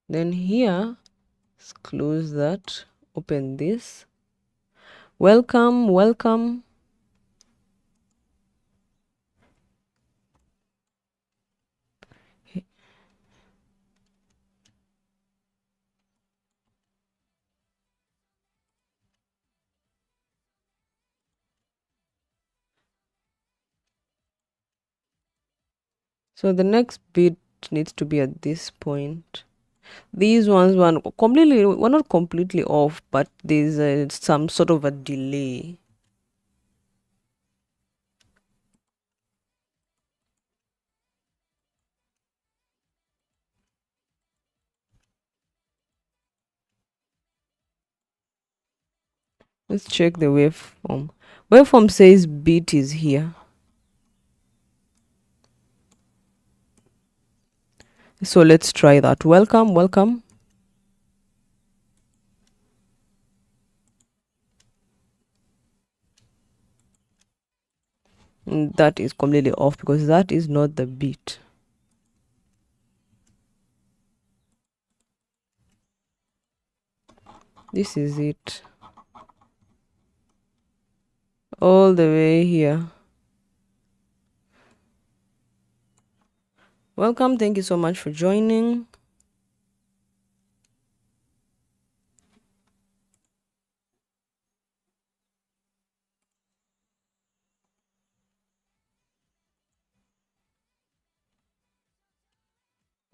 Then here, let's close that. Open this. Welcome, welcome. So the next bit needs to be at this point. These ones were not completely off, but there's some sort of a delay. Let's check the waveform. Waveform says beat is here. So let's try that. Welcome, welcome. That is completely off because that is not the beat. This is it. All the way here. Welcome. Thank you so much for joining.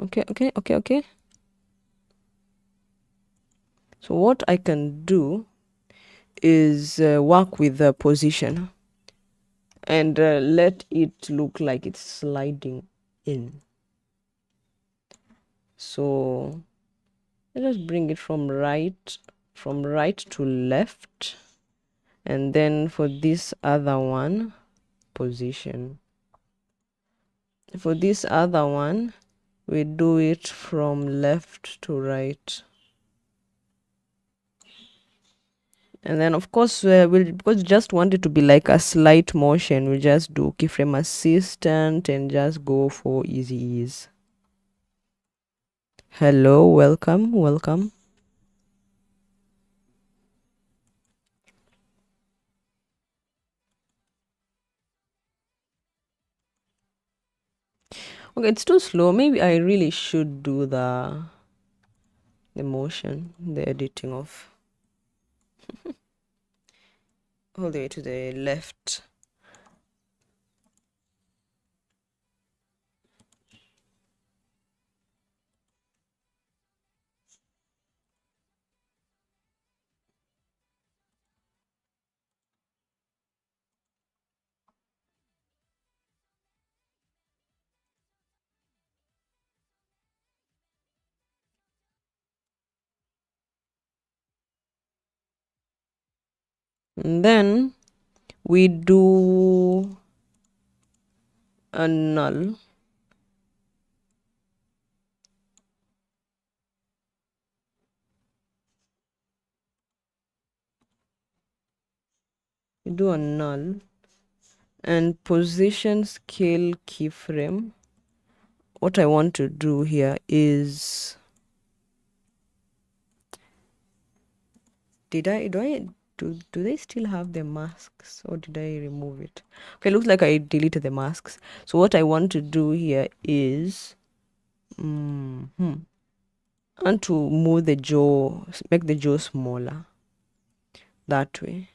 Okay. So what I can do is work with the position and let it look like it's sliding in. So let's just bring it from right to left, and then for this other one, position. For this other one, we do it from left to right. And then of course because we just want it to be like a slight motion, we just do keyframe assistant and just go for easy ease. Hello, welcome. Okay, it's too slow. Maybe I really should do the motion, the editing of all the way to the left. And then we do a null. We do a null and position scale keyframe. What I want to do here is, do they still have the masks, or did I remove it? Okay, looks like I deleted the masks. So what I want to do here is I want to move the jaw, make the jaw smaller that way.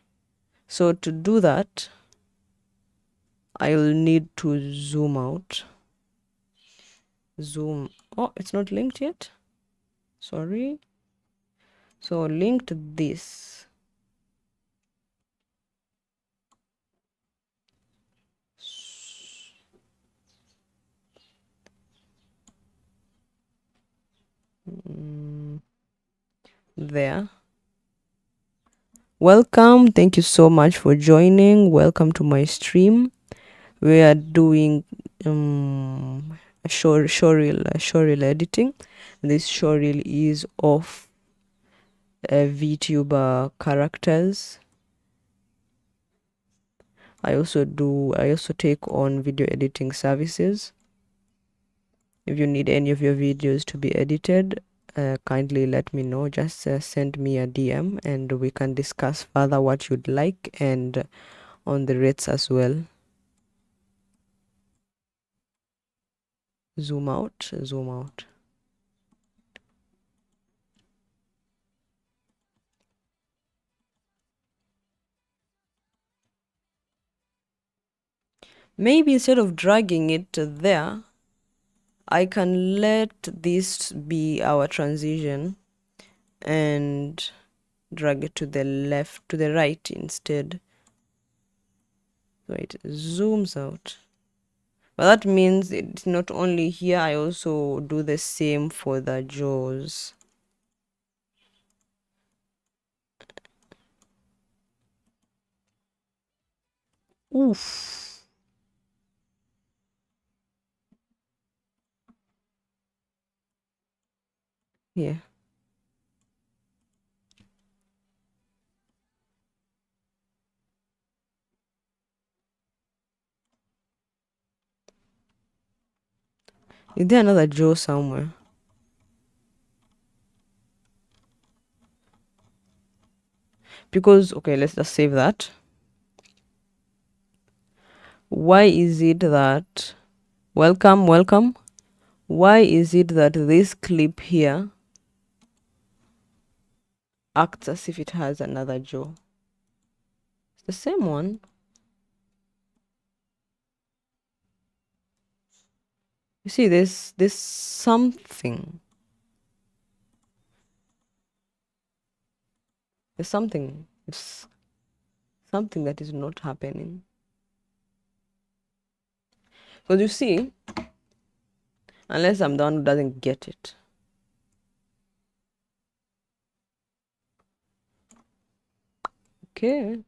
So to do that, I'll need to zoom out. Zoom. Oh, it's not linked yet. Sorry. So linked this. There. Welcome. Thank you so much for joining. Welcome to my stream. We are doing showreel editing. This showreel is of VTuber characters. I also take on video editing services. If you need any of your videos to be edited, kindly let me know. Just send me a DM and we can discuss further what you'd like and on the rates as well. Zoom out. Maybe instead of dragging it there, I can let this be our transition and drag it to the left, to the right instead. So it zooms out. But that means it's not only here, I also do the same for the jaws. Oof. Yeah. Is there another jaw somewhere? Because, okay, let's just save that. Why is it that, welcome, why is it that this clip here acts as if it has another jaw? It's the same one. You see, there's something. There's something. It's something that is not happening. Because you see, unless I'm the one who doesn't get it. Okay.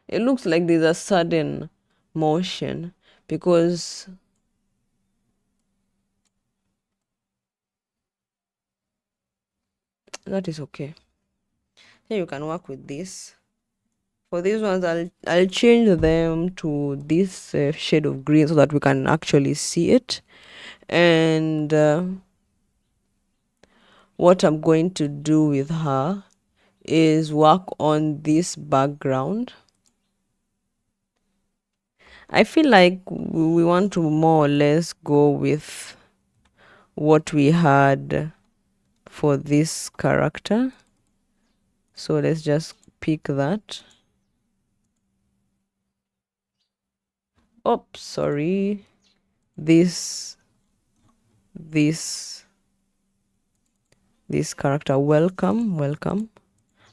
It looks like there's a sudden motion because that is okay. Here you can work with this. For these ones, I'll change them to this shade of green so that we can actually see it. And what I'm going to do with her is work on this background. I feel like we want to more or less go with what we had for this character. So let's just pick that. Oops, sorry. This character, welcome.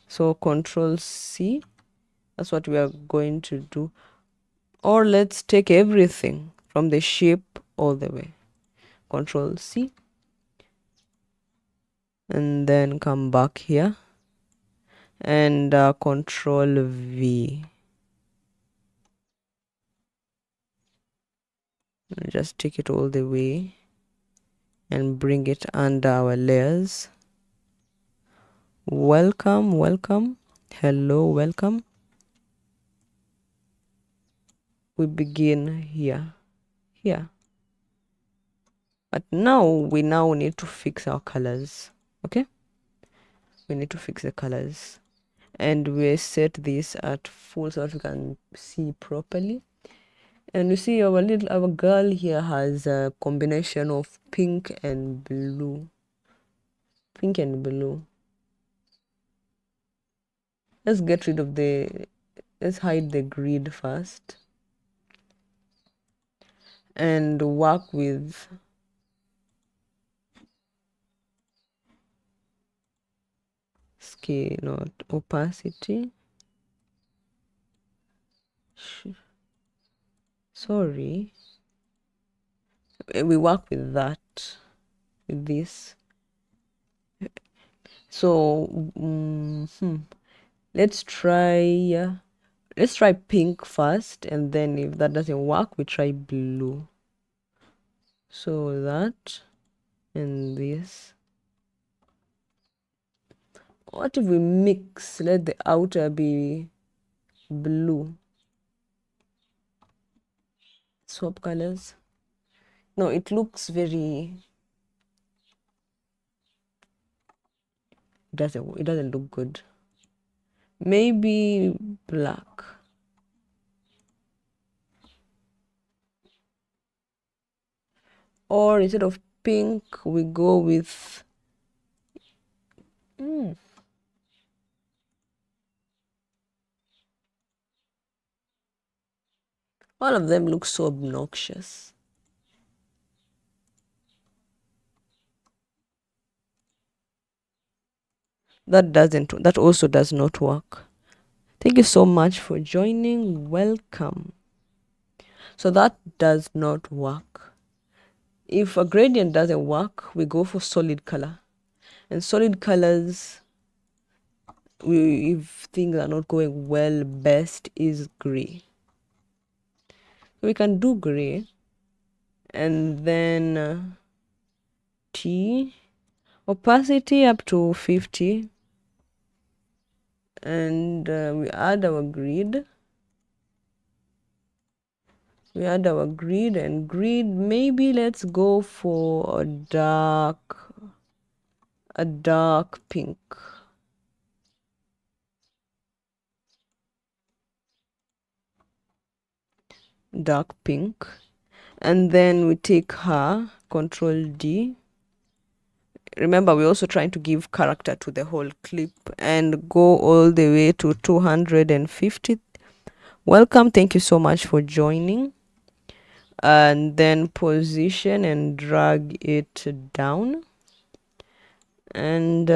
So Control C, that's what we are going to do. Or let's take everything from the shape all the way. Control C, and then come back here and Control V. Just take it all the way and bring it under our layers. Welcome. Hello, welcome. We begin here. But now we need to fix our colors. Okay, we need to fix the colors, and we set this at full so that we can see properly. And you see our girl here has a combination of pink and blue. Let's get rid of let's hide the grid first and work with scale, not opacity. Sorry, we work with that, with this. So let's try pink first, and then if that doesn't work, we try blue. So that and this. What if we mix? Let the outer be blue. Swap colors. No, it looks very. It doesn't look good. Maybe black. Or instead of pink, we go with all of them look so obnoxious. That also does not work. Thank you so much for joining. Welcome. So that does not work. If a gradient doesn't work, we go for solid color. And solid colors, if things are not going well, best is gray. So we can do gray, and then T, opacity up to 50, and we add our grid. And grid, maybe let's go for a dark pink. Dark pink. And then we take her, Control D. Remember, we're also trying to give character to the whole clip, and go all the way to 250. Welcome. Thank you so much for joining. And then position and drag it down. And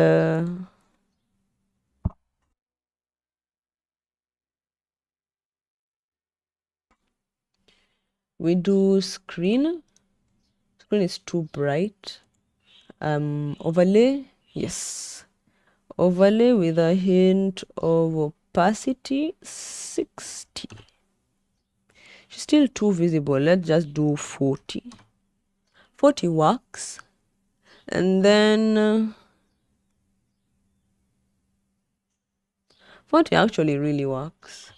we do screen. Screen is too bright. Overlay, yes. Overlay with a hint of opacity, 60. She's still too visible. Let's just do 40. 40 works. And then 40 actually really works.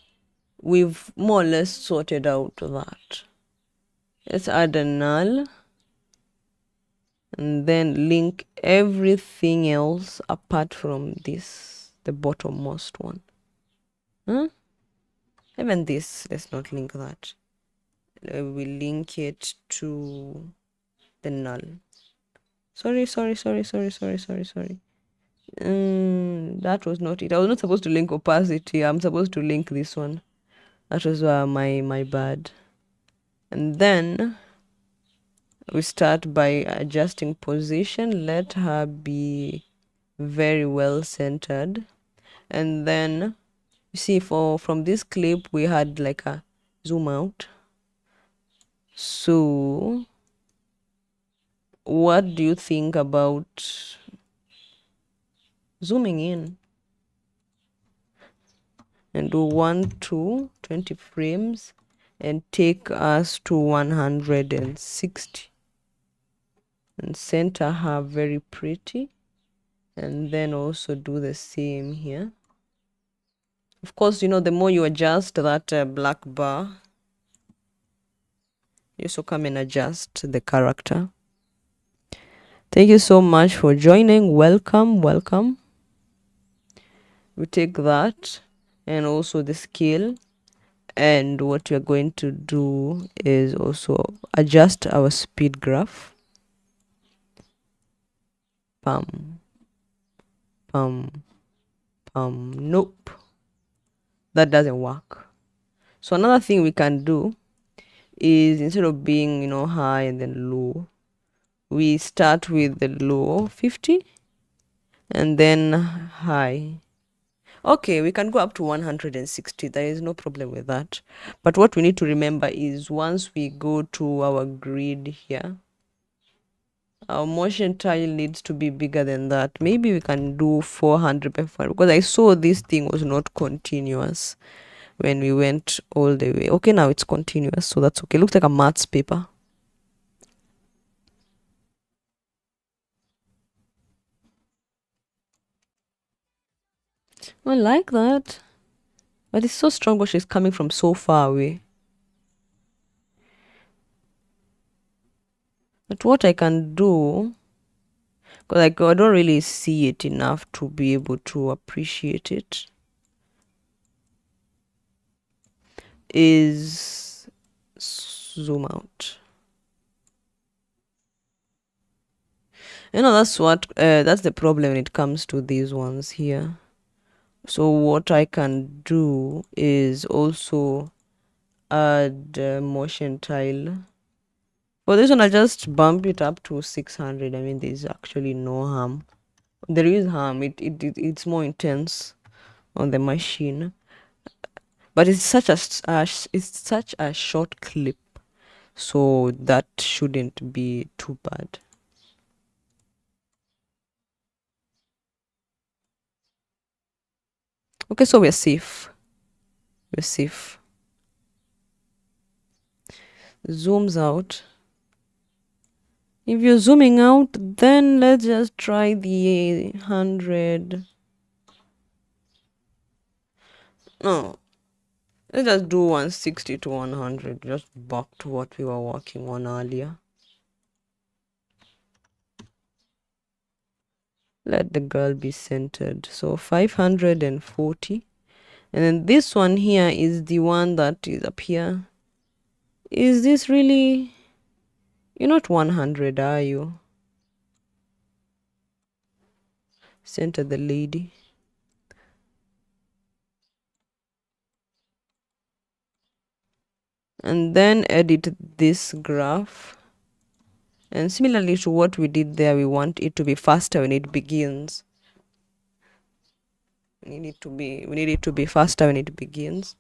We've more or less sorted out that. Let's add a null and then link everything else apart from this, the bottommost one. Even this, let's not link that. we link it to the null. Sorry. That was not it. I was not supposed to link opacity. I'm supposed to link this one. That was my bad. And then we start by adjusting position. Let her be very well centered. And then you see, from this clip we had like a zoom out. So what do you think about zooming in and do 1 to 20 frames and take us to 160 and center her very pretty, and then also do the same here. Of course, the more you adjust that black bar, you also come and adjust the character. Thank you so much for joining. Welcome. We take that and also the scale, and what we're going to do is also adjust our speed graph. Pam. Nope, that doesn't work. So another thing we can do is, instead of being high and then low, we start with the low 50 and then high. Okay, we can go up to 160. There is no problem with that. But what we need to remember is, once we go to our grid here, our motion tile needs to be bigger than that. Maybe we can do 400 by 400, because I saw this thing was not continuous when we went all the way. Okay, now it's continuous, so that's okay. Looks like a maths paper. I like that, but it's so strong because she's coming from so far away. But what I can do, because I don't really see it enough to be able to appreciate it, is zoom out. That's the problem when it comes to these ones here. So what I can do is also add motion tile. For this one, I'll just bump it up to 600. I mean, there's actually no harm. There is harm. It's more intense on the machine, but it's such a short clip, so that shouldn't be too bad. Okay, so we're safe. Zooms out. If you're zooming out, then let's just try the 100. No, let's just do 160 to 100, just back to what we were working on earlier. Let the girl be centered. So 540. And then this one here is the one that is up here. Is this really... You're not 100, are you? Center the lady. And then edit this graph. And similarly to what we did there, we want it to be faster when it begins. We need it to be faster when it begins.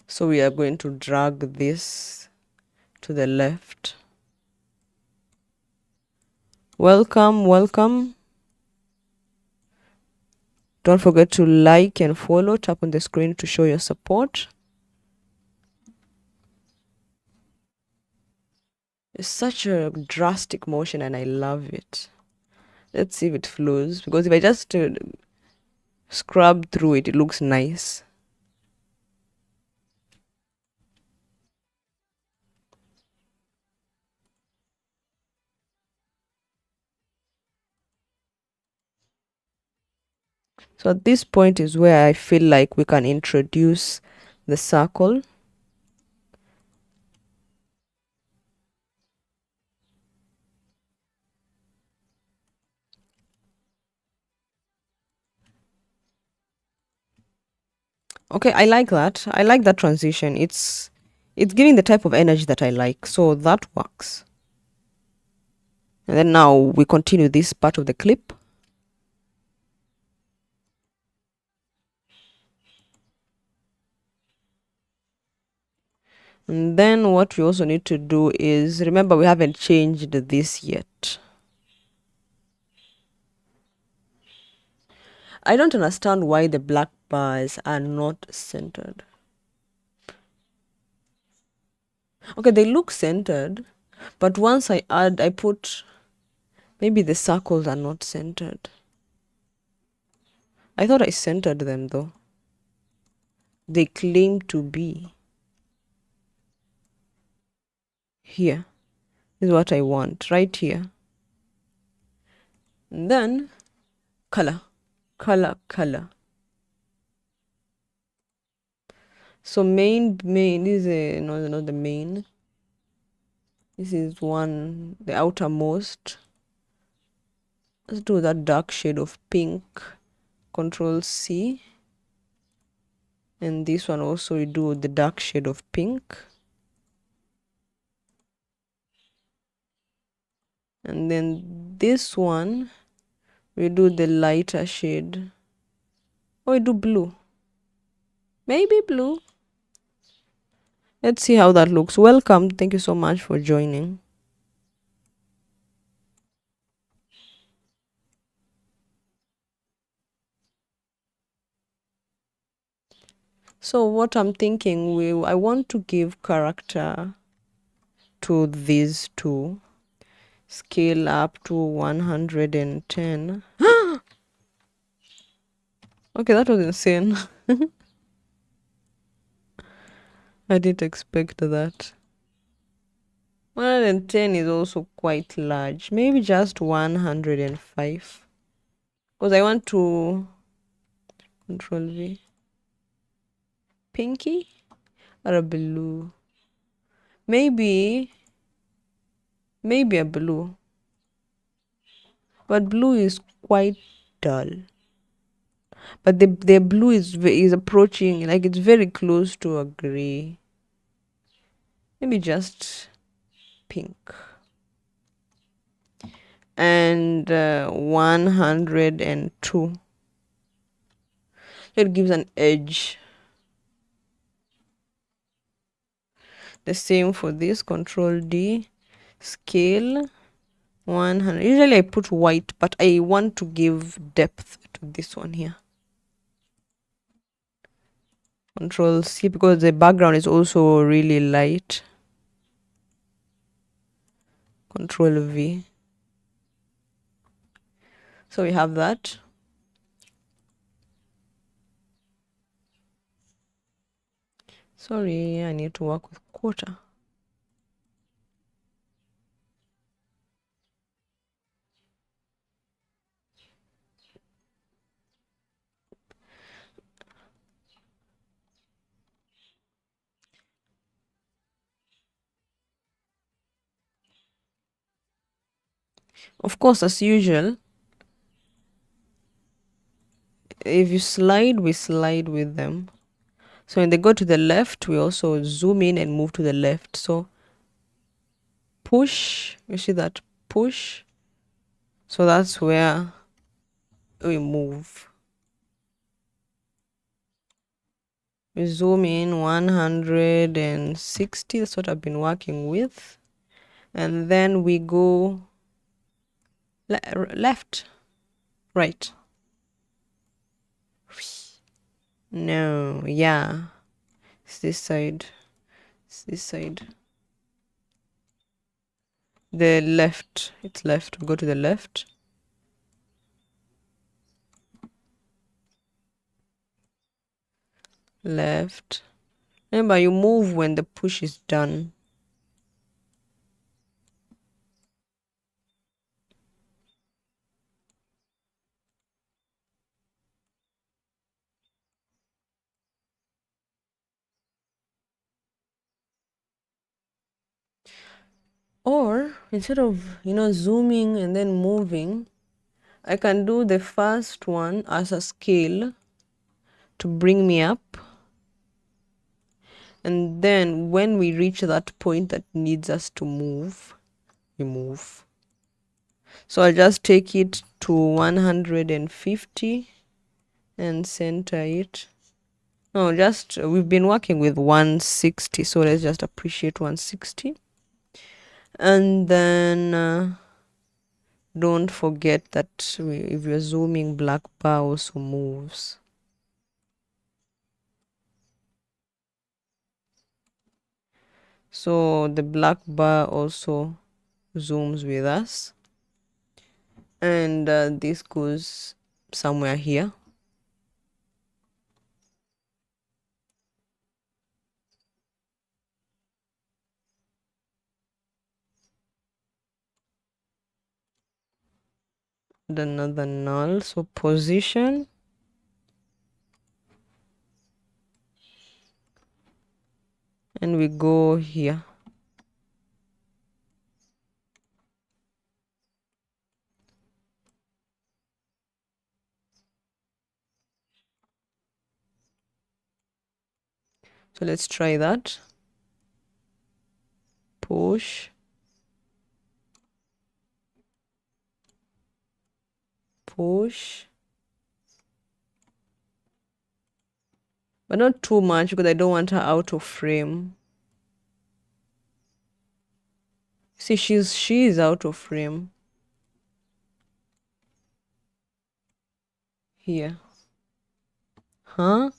So we are going to drag this to the left. Welcome. Don't forget to like and follow. Tap on the screen to show your support. It's such a drastic motion and I love it. Let's see if it flows, because if I just scrub through it, it looks nice. So at this point is where I feel like we can introduce the circle. Okay, I like that. I like that transition. It's giving the type of energy that I like. So that works. And then now we continue this part of the clip. And then what we also need to do is, remember we haven't changed this yet. I don't understand why the black bars are not centered. Okay, they look centered, but once I put, maybe the circles are not centered. I thought I centered them though. They claim to be. Here is what I want, right here. And then color, color, color. So main, this is no, not the main. This is one, the outermost. Let's do that dark shade of pink. Control C. And this one also we do the dark shade of pink. And then this one we do the lighter shade. Oh, we do blue. Maybe blue. Let's see how that looks. Welcome. Thank you so much for joining. So what I'm thinking, I want to give character to these two. Scale up to 110. Okay, that was insane. I didn't expect that. 110 is also quite large. Maybe just 105. Because I want to Control V. Pinky or a blue? Maybe a blue. But blue is quite dull. But the blue is approaching, like it's very close to a gray. Maybe just pink. And 102. It gives an edge. The same for this. Control D. Scale 100. Usually I put white, but I want to give depth to this one here. Control C, because the background is also really light. Control V. So we have that. Sorry, I need to work with quarter. Of course, as usual, if you slide, we slide with them. So when they go to the left, we also zoom in and move to the left. So push, you see that push. So that's where we move. We zoom in 160, that's what I've been working with. And then we go left, right. No, yeah. It's this side. It's this side. The left. It's left. Go to the left. Left. Remember, you move when the push is done. Or instead of, zooming and then moving, I can do the first one as a scale to bring me up. And then when we reach that point that needs us to move, we move. So I'll just take it to 150 and center it. No, just we've been working with 160, so let's just appreciate 160. And then don't forget that if you're zooming, black bar also moves. So the black bar also zooms with us. And this goes somewhere here. Another null, so position, and we go here. So let's try that. Push, push, but not too much because I don't want her out of frame. See, she is out of frame here. Huh?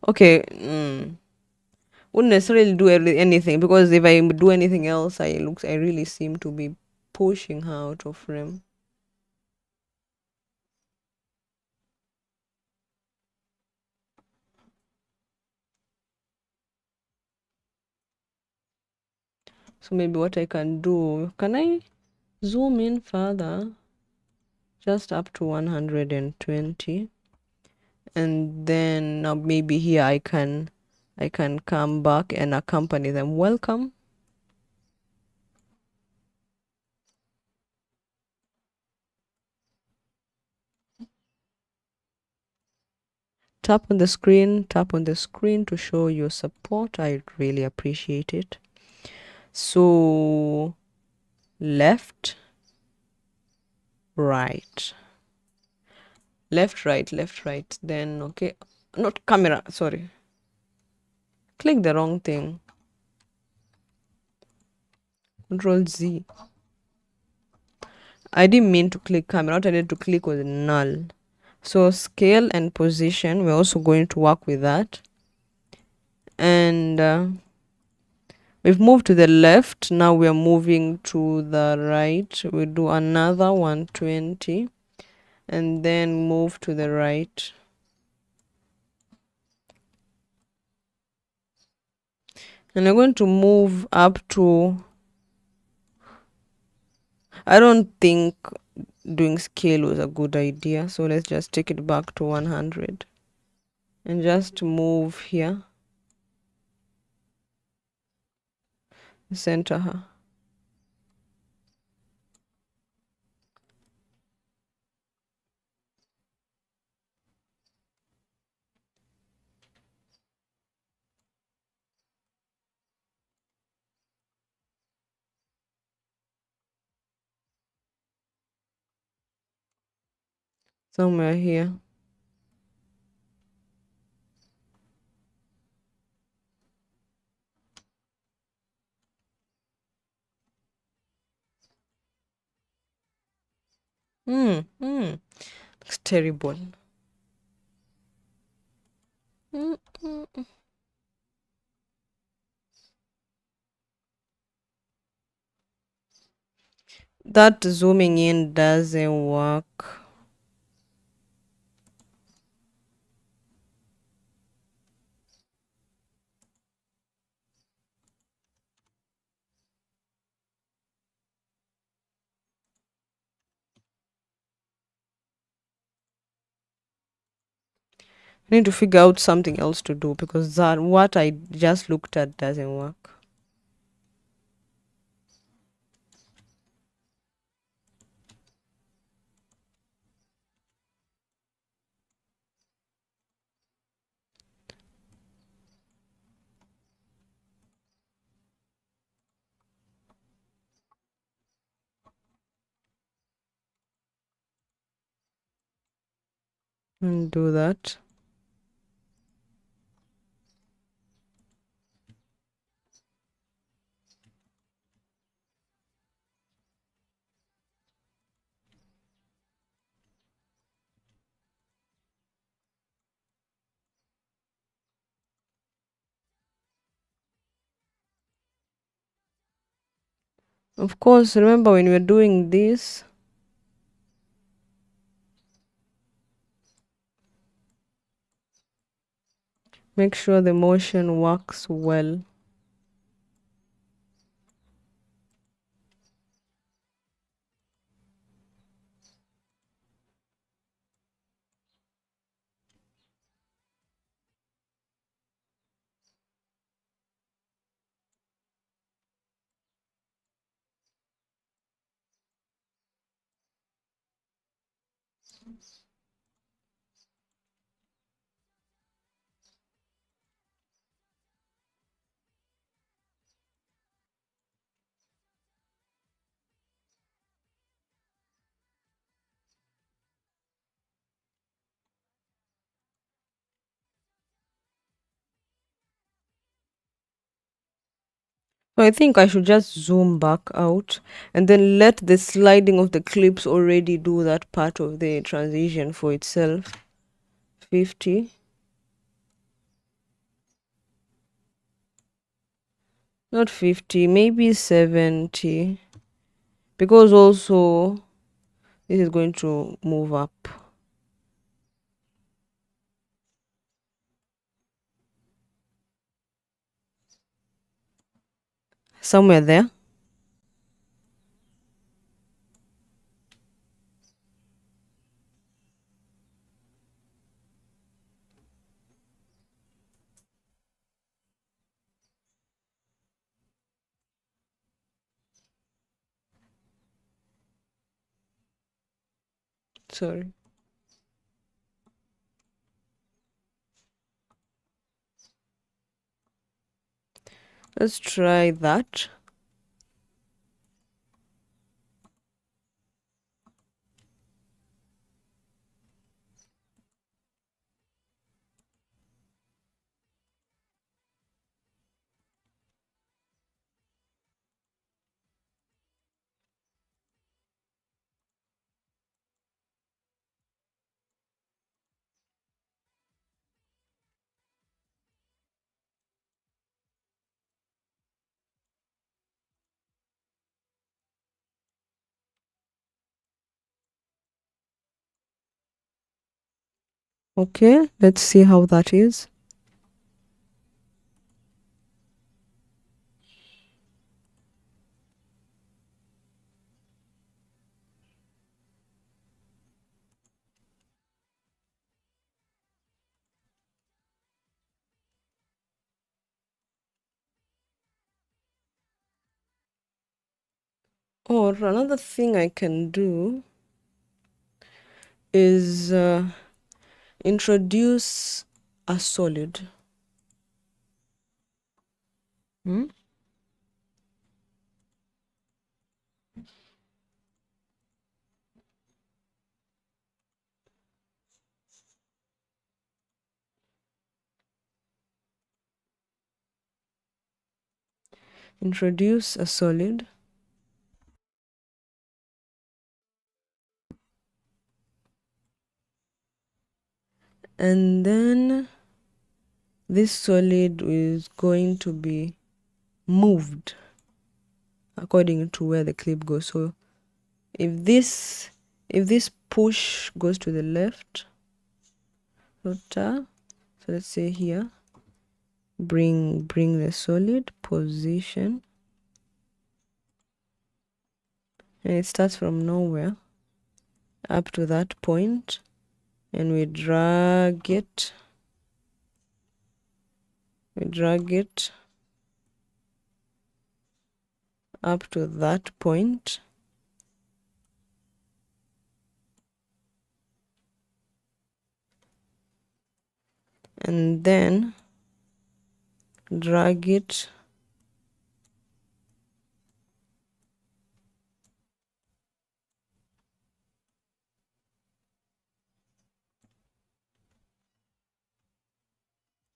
Okay. Wouldn't necessarily do anything, because if I do anything else, I really seem to be pushing her out of frame. So maybe what I can do, can I zoom in further, just up to 120, and then now maybe here I can come back and accompany them. Welcome. Tap on the screen to show your support. I really appreciate it. So left, right, left, right, left, right. Then okay, not camera, sorry, click the wrong thing. Control Z. I didn't mean to click camera. What I needed to click was null. So scale and position, we're also going to work with that. And we've moved to the left. Now we're moving to the right. We do another 120 and then move to the right. And I'm going to move up to, I don't think doing scale was a good idea, so let's just take it back to 100 and just move here, center her. Somewhere here. Looks terrible. That zooming in doesn't work. I need to figure out something else to do because that what I just looked at doesn't work. And do that. Of course, remember when we're doing this, make sure the motion works well. So I think I should just zoom back out and then let the sliding of the clips already do that part of the transition for itself. 50. Not 50, maybe 70. Because also this is going to move up. Somewhere there. Sorry. Let's try that. Okay, let's see how that is. Or another thing I can do is introduce a solid. Hmm? Introduce a solid. And then this solid is going to be moved according to where the clip goes. So if this push goes to the left, so let's say here, bring the solid position, and it starts from nowhere up to that point, and we drag it we drag it up to that point. And then drag it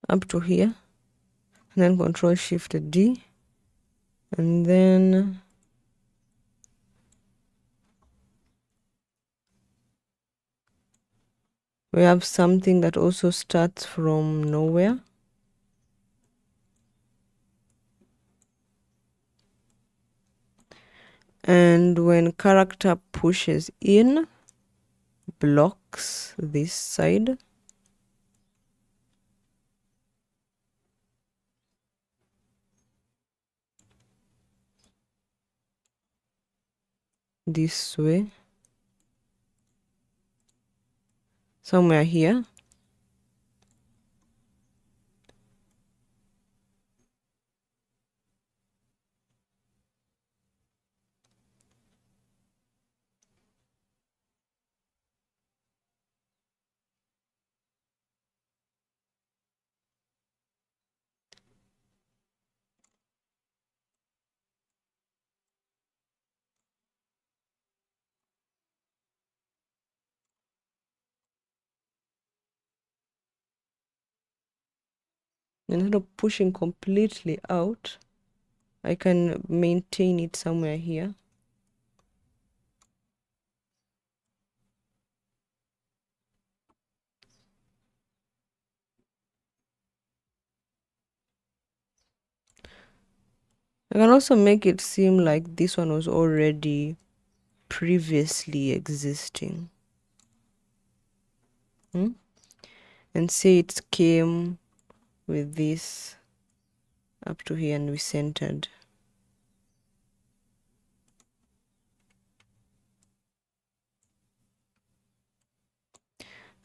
up to here, and then Control Shift D, and then we have something that also starts from nowhere. And when character pushes in, blocks this side. This way. Somewhere here. Instead of pushing completely out, I can maintain it somewhere here. I can also make it seem like this one was already previously existing. And say it came with this up to here and we centered.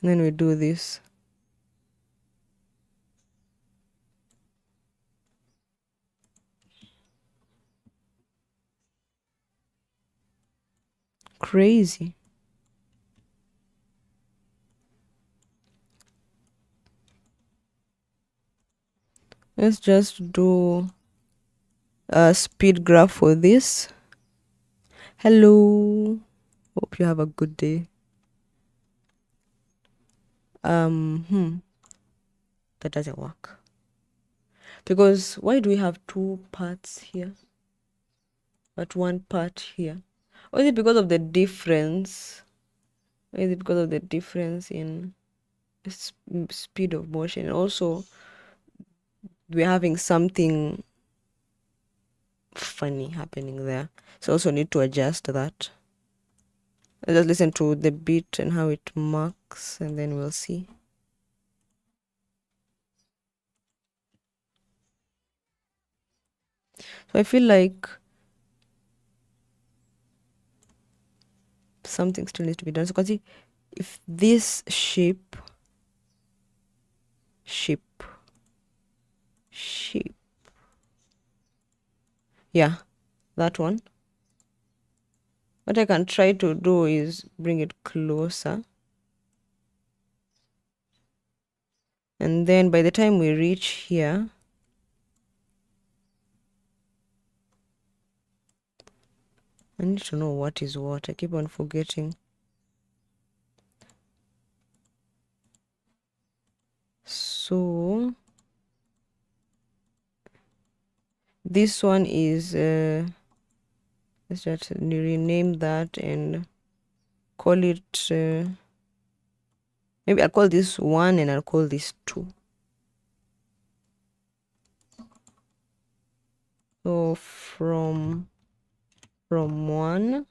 And then we do this. Crazy. Let's just do a speed graph for this. Hello. Hope you have a good day. That doesn't work. Because why do we have two parts here? But one part here? Or is it because of the difference? Or is it because of the difference in speed of motion? And also, we're having something funny happening there. So also need to adjust that. Let's just listen to the beat and how it marks, and then we'll see. So I feel like something still needs to be done. So you can see if this shape, yeah, that one. What I can try to do is bring it closer. And then by the time we reach here, I need to know what is what. I keep on forgetting. So this one is let's just rename that and call it maybe I'll call this 1 and I'll call this 2. So from 1,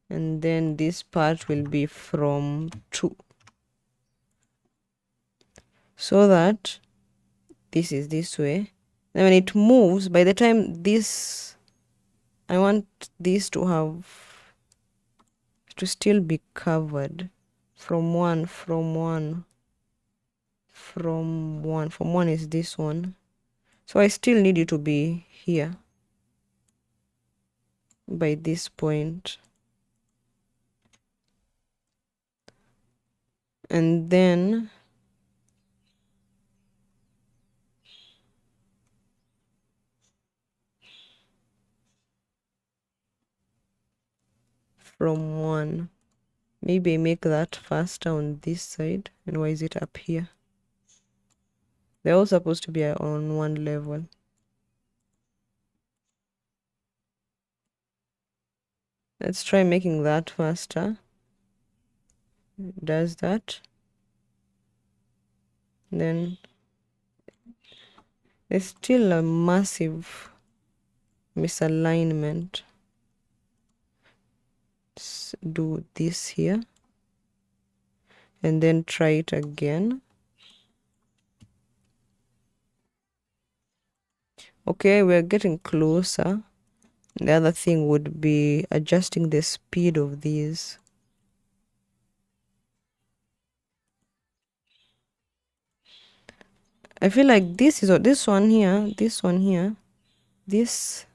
and then this part will be from 2, so that this is this way. Then when it moves, by the time this, I want this to have to still be covered from 1, from 1. From 1 is this one. So I still need you to be here by this point. And then from 1, maybe I make that faster on this side. And why is it up here? They're all supposed to be on one level. Let's try making that faster. Does that. Then there's still a massive misalignment. Let's do this here. And then try it again. Okay, we're getting closer. The other thing would be adjusting the speed of these. I feel like this one here, this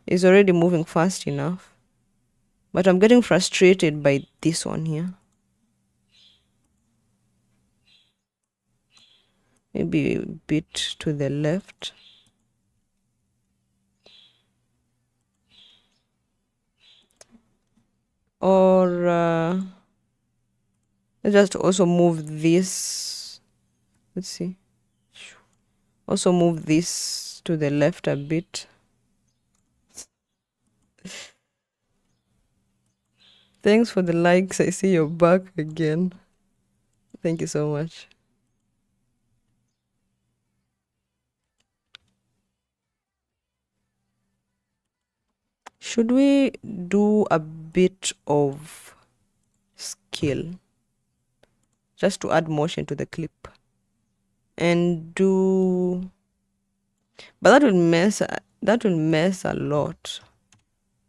is already moving fast enough. But I'm getting frustrated by this one here. Maybe a bit to the left. Or let's just also move this. Let's see. Also move this to the left a bit. Thanks for the likes. I see you're back again. Thank you so much. Should we do a bit of scale just to add motion to the clip? And do, but that will mess a lot.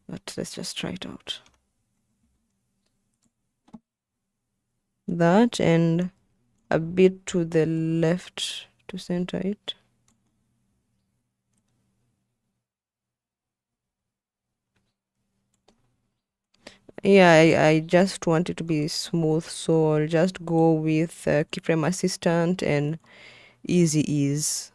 But let's just try it out. That and a bit to the left to center it. Yeah, I just want it to be smooth, so I'll just go with keyframe assistant and easy ease.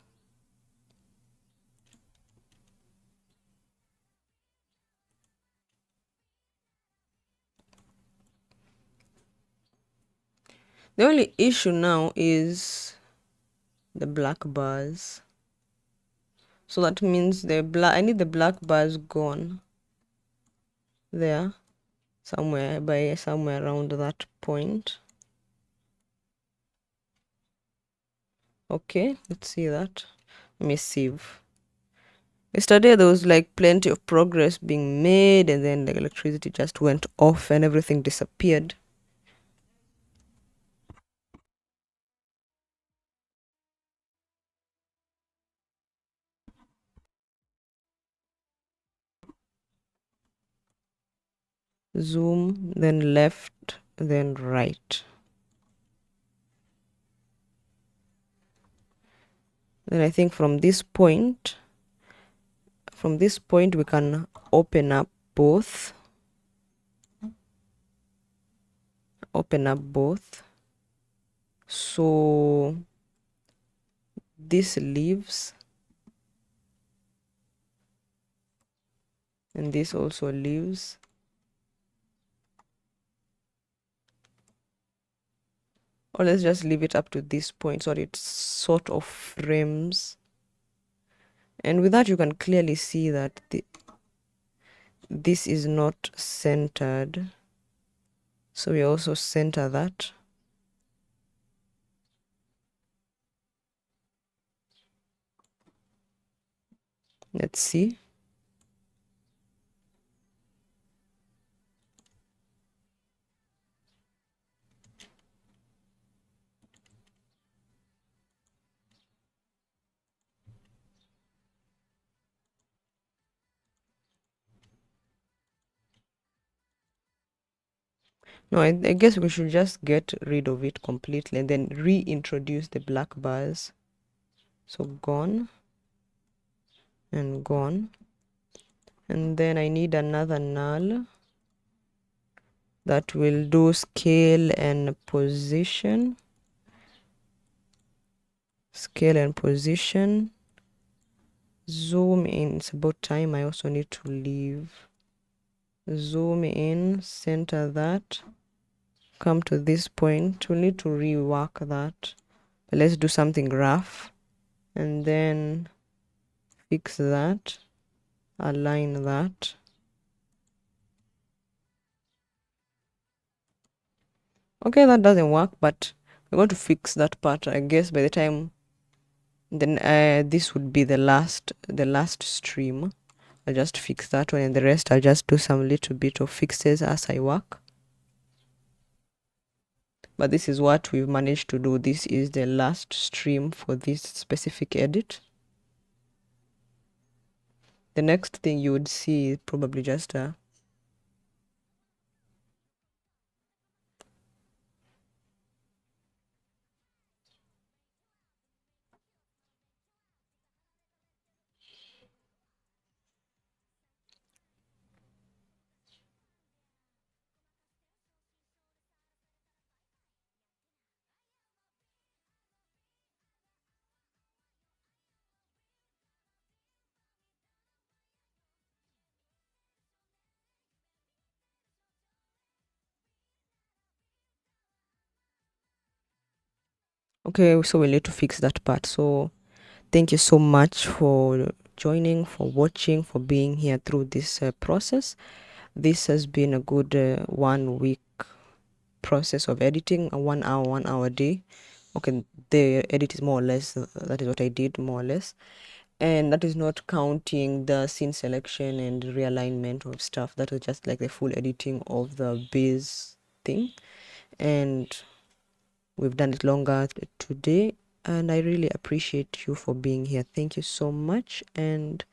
The only issue now is the black bars. So that means I need the black bars gone there somewhere around that point. Okay, let's see that. Let me save. Yesterday there was like plenty of progress being made, and then the electricity just went off and everything disappeared. Zoom, then left, then right. Then I think from this point we can open up both. So this leaves and this also leaves. Or let's just leave it up to this point so it sort of frames. And with that you can clearly see that this is not centered. So we also center that. Let's see. No, I guess we should just get rid of it completely and then reintroduce the black bars. So gone and gone. And then I need another null that will do scale and position. Scale and position. Zoom in. It's about time I also need to leave. Zoom in, center that. Come to this point. We'll need to rework that. But let's do something rough. And then fix that. Align that. Okay, that doesn't work, but we're going to fix that part. I guess by the time then this would be the last stream. I'll just fix that one, and the rest I'll just do some little bit of fixes as I work. But this is what we've managed to do. This is the last stream for this specific edit. The next thing you would see is probably just a okay, so we need to fix that part. So thank you so much for joining, for watching, for being here through this process. This has been a good 1 week process of editing, a 1 hour, 1 hour day. Okay, the edit is more or less, that is what I did more or less. And that is not counting the scene selection and realignment of stuff. That was just like the full editing of the base thing. And we've done it longer today. And I really appreciate you for being here. Thank you so much. And